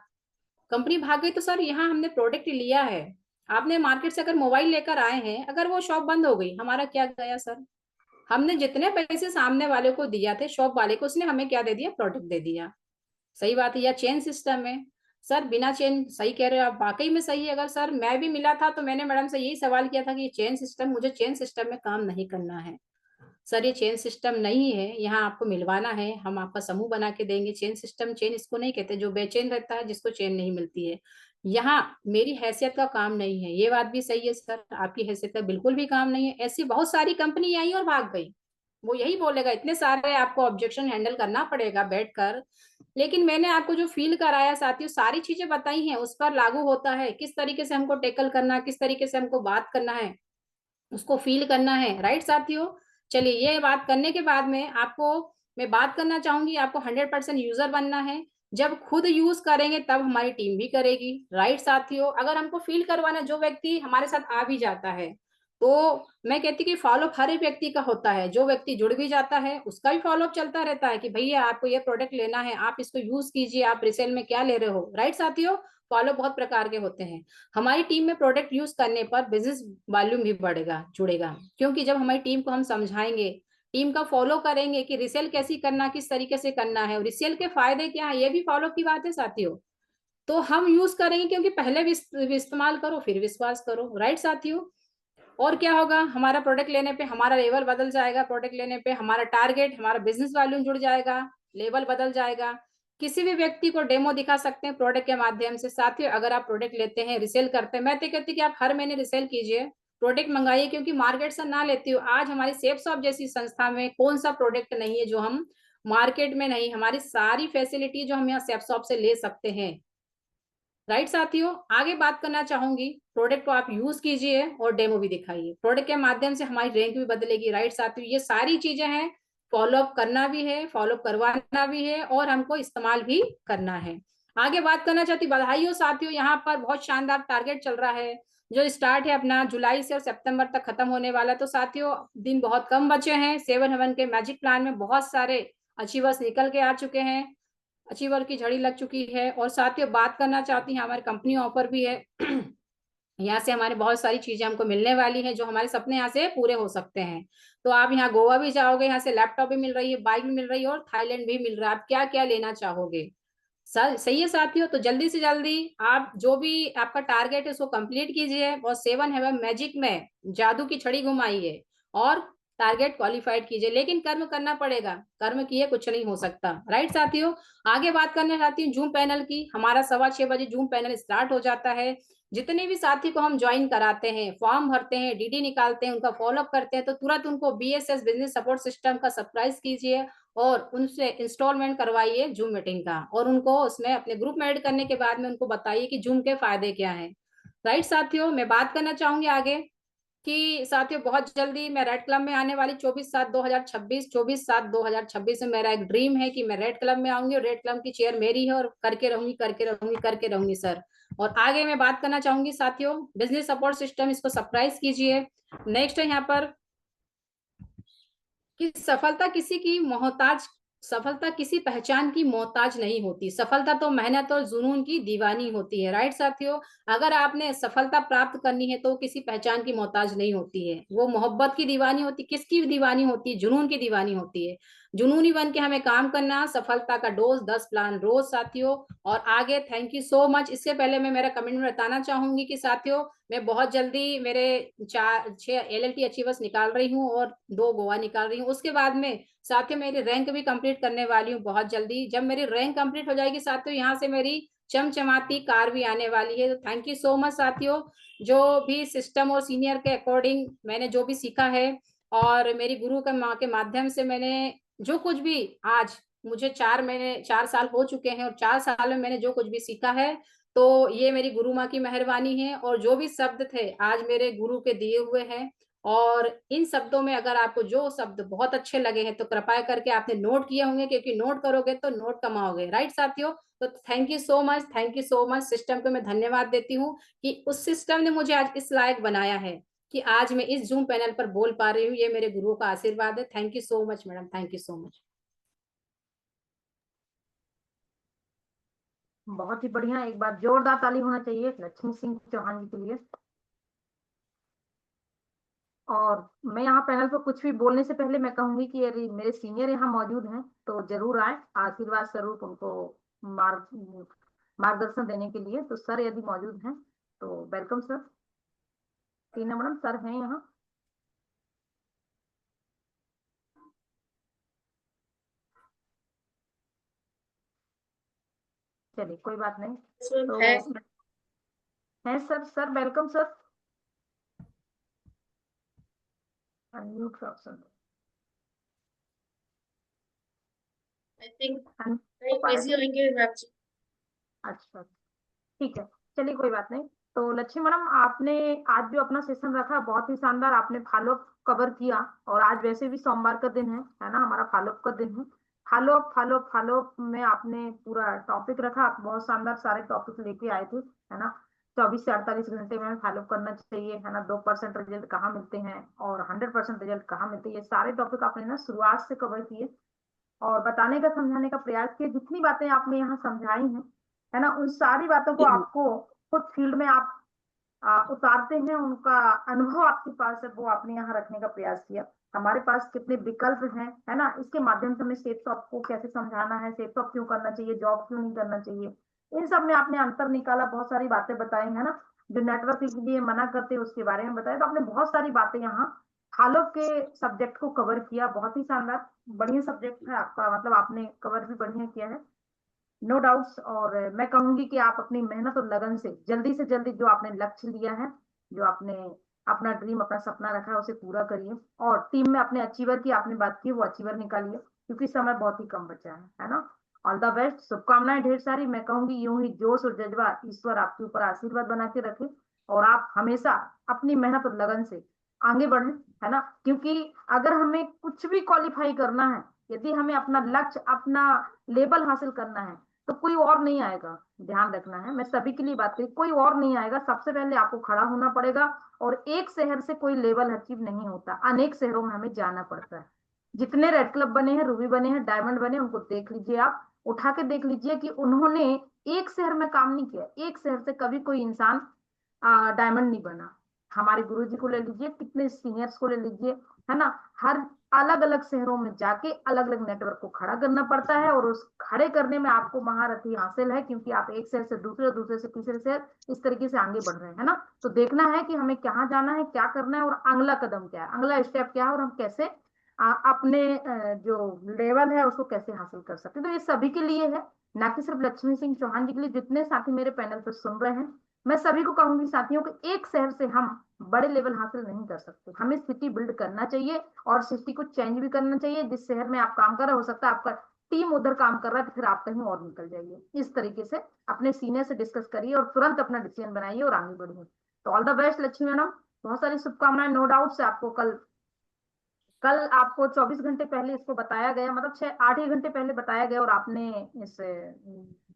कंपनी भाग गई तो सर यहाँ हमने प्रोडक्ट लिया है। आपने मार्केट से अगर मोबाइल लेकर आए हैं, अगर वो शॉप बंद हो गई, हमारा क्या गया सर, हमने जितने पैसे सामने वाले को दिया थे, शॉप वाले को, उसने हमें क्या दे दिया, प्रोडक्ट दे दिया। सही बात है, या चेन सिस्टम है सर, बिना चेन, सही कह रहे हो आप, वाकई में सही है। अगर सर मैं भी मिला था तो मैंने मैडम से यही सवाल किया था कि चेन सिस्टम, मुझे चेन सिस्टम में काम नहीं करना है सर, ये चेन सिस्टम नहीं है, यहाँ आपको मिलवाना है, हम आपका समूह बना के देंगे। चेन सिस्टम, चेन इसको नहीं कहते जो बेचैन रहता है, जिसको चेन नहीं मिलती है। यहाँ मेरी हैसियत का काम नहीं है, ये बात भी सही है सर, आपकी हैसियत का बिल्कुल भी काम नहीं है। ऐसी बहुत सारी कंपनी आई और भाग गई, वो यही बोलेगा, इतने सारे आपको ऑब्जेक्शन हैंडल करना पड़ेगा बैठकर। लेकिन मैंने आपको जो फील कराया साथियों, सारी चीजें बताई हैं, उस पर लागू होता है, किस तरीके से हमको टेकल करना है, किस तरीके से हमको बात करना है, उसको फील करना है। राइट साथियों, चलिए ये बात करने के बाद में आपको मैं बात करना चाहूंगी, आपको 100% यूजर बनना है। जब खुद यूज करेंगे तब हमारी टीम भी करेगी। राइट साथियों, अगर हमको फील करवाना, जो व्यक्ति हमारे साथ आ भी जाता है, तो मैं कहती कि फॉलोअप हर एक व्यक्ति का होता है, जो व्यक्ति जुड़ भी जाता है उसका भी फॉलोअप चलता रहता है कि भैया आपको ये प्रोडक्ट लेना है, आप इसको यूज कीजिए, आप रिसेल में क्या ले रहे हो। राइट साथियों, फॉलो बहुत प्रकार के होते हैं। हमारी टीम में प्रोडक्ट यूज करने पर बिजनेस वॉल्यूम भी बढ़ेगा, जुड़ेगा, क्योंकि जब हमारी टीम को हम समझाएंगे, टीम का फॉलो करेंगे कि रिसेल कैसी करना, किस तरीके से करना है, और रिसेल के फायदे क्या है, ये भी फॉलो की बात है साथियों। तो हम यूज करेंगे, क्योंकि पहले भी इस्तेमाल करो फिर विश्वास करो, राइट साथियों। और क्या होगा, हमारा प्रोडक्ट लेने पे हमारा लेवल बदल जाएगा, प्रोडक्ट लेने पे हमारा टारगेट, हमारा बिजनेस वॉल्यूम जुड़ जाएगा, लेवल बदल जाएगा। किसी भी व्यक्ति को डेमो दिखा सकते हैं प्रोडक्ट के माध्यम से। साथियों अगर आप प्रोडक्ट लेते हैं, रिसेल करते हैं, मैं तो कहती कि आप हर महीने रिसेल कीजिए, प्रोडक्ट मंगाइए, क्योंकि मार्केट से ना लेती हो। आज हमारी सेफ शॉप जैसी संस्था में कौन सा प्रोडक्ट नहीं है जो हम मार्केट में नहीं, हमारी सारी फैसिलिटी जो हम यहाँ सेफ शॉप से ले सकते हैं, राइट साथियों। आगे बात करना चाहूंगी, प्रोडक्ट को आप यूज कीजिए और डेमो भी दिखाइए, प्रोडक्ट के माध्यम से हमारी रैंक भी बदलेगी, राइट साथियों। ये सारी चीजें हैं, फॉलोअप करना भी है, फॉलोअप करवाना भी है, और हमको इस्तेमाल भी करना है। आगे बात करना चाहती, बधाई हो साथियों, यहाँ पर बहुत शानदार टारगेट चल रहा है जो स्टार्ट है अपना जुलाई से और सितंबर तक खत्म होने वाला। तो साथियों दिन बहुत कम बचे हैं, 7 हेवन के मैजिक प्लान में बहुत सारे अचीवर्स निकल के आ चुके हैं, अचीवर की झड़ी लग चुकी है। और साथियों बात करना चाहती हैं, हमारी कंपनी ऑफर भी है यहाँ से हमारे बहुत सारी चीजें हमको मिलने वाली है, जो हमारे सपने यहाँ से पूरे हो सकते हैं। तो आप यहाँ गोवा भी जाओगे, यहाँ से लैपटॉप भी मिल रही है, बाइक भी मिल रही है, और थाईलैंड भी मिल रहा है। आप क्या क्या लेना चाहोगे, सही है साथियों। तो जल्दी से जल्दी आप जो भी आपका टारगेट है उसको कंप्लीट कीजिए, और 7 हेवन मैजिक में जादू की छड़ी घुमाइए और टारगेट क्वालिफाइड कीजिए। लेकिन कर्म करना पड़ेगा, कर्म किए कुछ नहीं हो सकता, राइट साथियों। आगे बात करना चाहती हूँ जूम पैनल की। हमारा 6:15 बजे जूम पैनल स्टार्ट हो जाता है। जितने भी साथी को हम ज्वाइन कराते हैं, फॉर्म भरते हैं, डीडी निकालते हैं, उनका फॉलोअप करते हैं, तो तुरंत उनको बीएसएस बिजनेस सपोर्ट सिस्टम का सब्सक्राइब कीजिए और उनसे इंस्टॉलमेंट करवाइए जूम मीटिंग का, और उनको उसमें अपने ग्रुप में ऐड करने के बाद में उनको बताइए कि जूम के फायदे क्या हैं, राइट साथियों। मैं बात करना चाहूंगी आगे कि साथियों बहुत जल्दी मैं रेड क्लब में आने वाली 24/7/2026, 24/7/2026 में मेरा एक ड्रीम है कि मैं रेड क्लब में आऊंगी, और रेड क्लब की चेयर मेरी है, और करके रहूंगी करके रहूंगी करके रहूंगी सर। और आगे मैं बात करना चाहूंगी साथियों, बिजनेस सपोर्ट सिस्टम, इसको सब्सक्राइब कीजिए। नेक्स्ट है यहाँ पर कि सफलता किसी पहचान की मोहताज नहीं होती, सफलता तो मेहनत और जुनून की दीवानी होती है, राइट साथियों। अगर आपने सफलता प्राप्त करनी है तो किसी पहचान की मोहताज नहीं होती है, वो मोहब्बत की दीवानी होती, किसकी दीवानी होती है, जुनून की दीवानी होती है। जुनूनी बन के हमें काम करना, सफलता का डोज 10 प्लान रोज साथियों। और आगे थैंक यू सो मच। इससे पहले मैं मेरा कमेंट में बताना चाहूंगी कि साथियों मैं बहुत जल्दी मेरे 6 LLT अचीवर्स निकाल रही हूँ और 2 गोवा निकाल रही हूँ। उसके बाद में साथियों मेरी रैंक भी कंप्लीट करने वाली हूँ बहुत जल्दी। जब मेरी रैंक कंप्लीट हो जाएगी साथियों, यहाँ से मेरी चमचमाती कार भी आने वाली है। तो थैंक यू सो मच साथियों, जो भी सिस्टम और सीनियर के अकॉर्डिंग मैंने जो भी सीखा है, और मेरी गुरु के माध्यम से मैंने जो कुछ भी आज, मुझे 4 साल हो चुके हैं, और 4 साल में मैंने जो कुछ भी सीखा है, तो ये मेरी गुरु माँ की मेहरबानी है। और जो भी शब्द थे आज मेरे गुरु के दिए हुए हैं, और इन शब्दों में अगर आपको जो शब्द बहुत अच्छे लगे हैं तो कृपया करके आपने नोट किए होंगे, क्योंकि नोट करोगे तो नोट कमाओगे, राइट साथियों। तो thank you so much, thank you so much. System को मैं धन्यवाद देती हूँ कि उस सिस्टम ने मुझे आज इस लायक बनाया है कि आज मैं इस जूम पैनल पर बोल पा रही हूँ। ये मेरे गुरु का आशीर्वाद है। Thank you so much madam, thank you so much. बहुत ही बढ़िया, एक बार जोरदार ताली होना चाहिए लक्ष्मी सिंह चौहान जी के लिए। और मैं यहाँ पैनल पर कुछ भी बोलने से पहले मैं कहूंगी कि यदि मेरे सीनियर यहाँ मौजूद हैं तो जरूर आए, आशीर्वाद स्वरूप उनको मार्गदर्शन देने के लिए। तो सर यदि मौजूद हैं तो वेलकम सर। टीना मैडम सर हैं यहाँ। चलिए कोई बात नहीं, तो है है sir. Sir welcome sir. Unmute option. I think हो पा रहा बिजी है? होंगे मैम जी। अच्छा ठीक है, चलिए कोई बात नहीं। तो लक्ष्मी मैडम आपने आज जो अपना सेशन रखा बहुत ही शानदार, आपने फॉलोअप कवर किया। और आज वैसे भी सोमवार का दिन है ना, हमारा फॉलोअप का दिन है। फॉलोअप फॉलोअप फॉलोअप में आपने पूरा टॉपिक रखा, आप बहुत शानदार सारे टॉपिक लेके आए थे, है ना। 24 से 48 घंटे में फॉलोअप करना चाहिए, है ना। 2% रिजल्ट कहाँ मिलते हैं और 100% रिजल्ट कहाँ मिलते हैं, ये सारे टॉपिक आपने ना शुरुआत से कवर किए और बताने का समझाने का प्रयास किया। जितनी बातें आपने यहाँ समझाई हैं, है ना, उन सारी बातों को आपको खुद फील्ड में आप उतारते हैं, उनका अनुभव आपके पास है, वो आपने यहाँ रखने का प्रयास किया। हमारे पास कितने विकल्प हैं, है ना, इसके माध्यम से हमें सेफ शॉप को कैसे समझाना है, सेफ शॉप क्यों करना चाहिए, जॉब क्यों नहीं करना चाहिए, इन सब में आपने अंतर निकाला, बहुत सारी बातें बताई, है ना। जो नेटवर्क के लिए मना करते हैं उसके बारे में बताया, तो आपने बहुत सारी बातें यहाँ हालों के सब्जेक्ट को कवर किया। बहुत ही शानदार, बढ़िया सब्जेक्ट है आपका, मतलब आपने कवर भी बढ़िया किया है, नो डाउट्स। और मैं कहूंगी कि आप अपनी मेहनत और लगन से जल्दी जो आपने लक्ष्य लिया है, जो आपने अपना ड्रीम, अपना सपना रखा है, उसे पूरा करिए। और टीम में अपने अचीवर की आपने बात की, वो अचीवर निकालिए, क्योंकि समय बहुत ही कम बचा है ना। ऑल द बेस्ट, शुभकामनाएं ढेर सारी। मैं कहूंगी यूं ही जोश और जज्बा ईश्वर आपके ऊपर आशीर्वाद बना के रखे, और आप हमेशा अपनी मेहनत और लगन से आगे बढ़े, है ना। क्योंकि अगर हमें कुछ भी क्वालिफाई करना है, यदि हमें अपना लक्ष्य, अपना लेवल हासिल करना है, तो कोई और नहीं आएगा। ध्यान रखना है, मैं सभी के लिए बात करी, कोई और नहीं आएगा, सबसे पहले आपको खड़ा होना पड़ेगा। और एक शहर से कोई लेवल अचीव नहीं होता, अनेक शहरों में हमें जाना पड़ता है। जितने रेड क्लब बने हैं, रूबी बने हैं, डायमंड बने, उनको देख लीजिए, आप उठा के देख लीजिए कि उन्होंने एक शहर में काम नहीं किया, एक शहर से कभी कोई इंसान डायमंड नहीं बना। हमारे गुरुजी को ले लीजिए, कितने सीनियर्स को ले लीजिए, है ना। हर अलग अलग शहरों में जाके अलग अलग नेटवर्क को खड़ा करना पड़ता है, और उस खड़े करने में आपको महारथी हासिल है, क्योंकि आप एक शहर से दूसरे, दूसरे से तीसरे शहर, इस तरीके से आगे बढ़ रहे हैं, है ना। तो देखना है कि हमें कहाँ जाना है, क्या करना है, और अगला कदम क्या है, अगला स्टेप क्या है, और हम कैसे अपने जो लेवल है उसको कैसे हासिल कर सकते हैं। तो ये सभी के लिए है, ना कि सिर्फ लक्ष्मी सिंह चौहान जी के लिए। जितने साथी मेरे पैनल पर सुन रहे हैं, मैं सभी को कहूंगी साथियों कि एक शहर से हम बड़े लेवल हासिल नहीं कर सकते, हमें सिटी बिल्ड करना चाहिए, और सिटी को चेंज भी करना चाहिए। जिस शहर में आप काम कर रहे हो सकता है आपका टीम उधर काम कर रहा है, तो फिर आप कहीं और निकल जाइए। इस तरीके से अपने सीनियर से डिस्कस करिए और तुरंत अपना डिसीजन बनाइए और आगे बढ़िए। तो all the best Lakshmi madam, बहुत सारी शुभकामनाएं। नो डाउट से आपको कल कल आपको 24 घंटे पहले इसको बताया गया, मतलब 6-8 ही घंटे पहले बताया गया, और आपने इस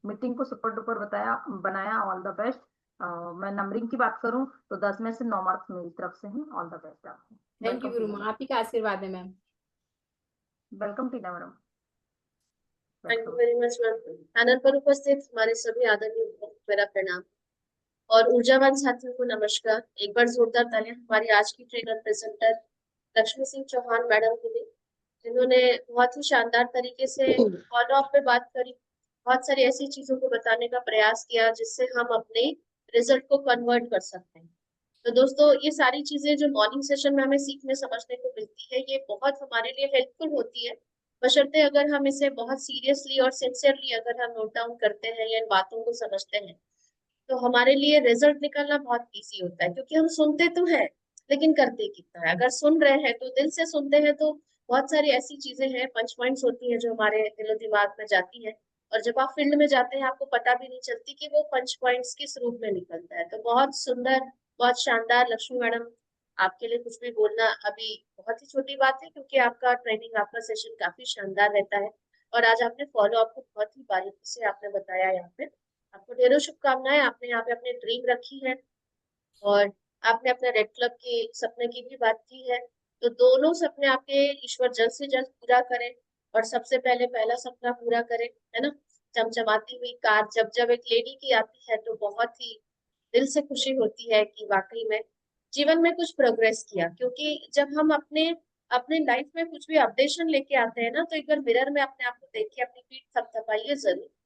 मीटिंग को सुपर डुपर बनाया। All the best. मैं नंबरिंग की बात करूं तो 10 में से 9 मार्क्स मेरी तरफ से हैं। ऑल द बेस्ट आपको। थैंक यू वेलकम गुरु टीना, माँ, आप ही का आशीर्वाद है ma'am. Welcome Tina madam. Thank you very much ma'am. Panel पर उपस्थित हमारे सभी आदरणीय को मेरा प्रणाम और ऊर्जावान साथियों को नमस्कार। एक बार जोरदार तालियां हमारी आज की trainer presenter Lakshmi Singh Chauhan madam के लिए, जिन्होंने बहुत ही शानदार तरीके से फॉलो अप पे बात करी, बहुत सारी ऐसी चीजों को बताने का प्रयास किया जिससे हम अपने रिजल्ट को कन्वर्ट कर सकते हैं। तो दोस्तों, ये सारी चीजें जो मॉर्निंग सेशन में हमें सीखने समझने को मिलती है, ये बहुत हमारे लिए हेल्पफुल होती है, बशर्ते अगर हम इसे बहुत सीरियसली और सिंसियरली अगर हम नोट डाउन करते हैं या इन बातों को समझते हैं, तो हमारे लिए रिजल्ट निकालना बहुत इजी होता है। क्योंकि हम सुनते तो हैं लेकिन करते कितना है। अगर सुन रहे हैं तो दिल से सुनते हैं, तो बहुत सारी ऐसी चीजें हैं, पंच पॉइंट्स होती हैं जो हमारे दिलो दिमाग में जाती हैं, और जब आप फील्ड में जाते हैं आपको पता भी नहीं चलती कि वो पंच पॉइंट्स किस रूप में निकलता है। तो बहुत सुंदर, बहुत शानदार। लक्ष्मी मैडम, आपके लिए कुछ भी बोलना अभी बहुत ही छोटी बात है, क्योंकि आपका ट्रेनिंग, आपका सेशन काफी शानदार रहता है, और आज आपने फॉलो अप को बहुत ही बारीकी से आपने बताया। यहाँ पे आपको ढेरों शुभकामनाएं। आपने यहाँ पे अपने ड्रीम रखी है, और आपने अपने रेड क्लब के सपने की भी बात की है। तो दोनों सपने आपके ईश्वर जल्द से जल्द पूरा करें, और सबसे पहले पहला सपना पूरा करें, है ना। चमचमाती हुई कार जब जब एक लेडी की आती है तो बहुत ही दिल से खुशी होती है कि वाकई में जीवन में कुछ प्रोग्रेस किया। क्योंकि जब हम अपने अपने लाइफ में कुछ भी अपडेशन लेके आते हैं ना, तो एक बार मिरर में अपने आप को देखिए, अपनी पीठ थपथपाइए जरूर,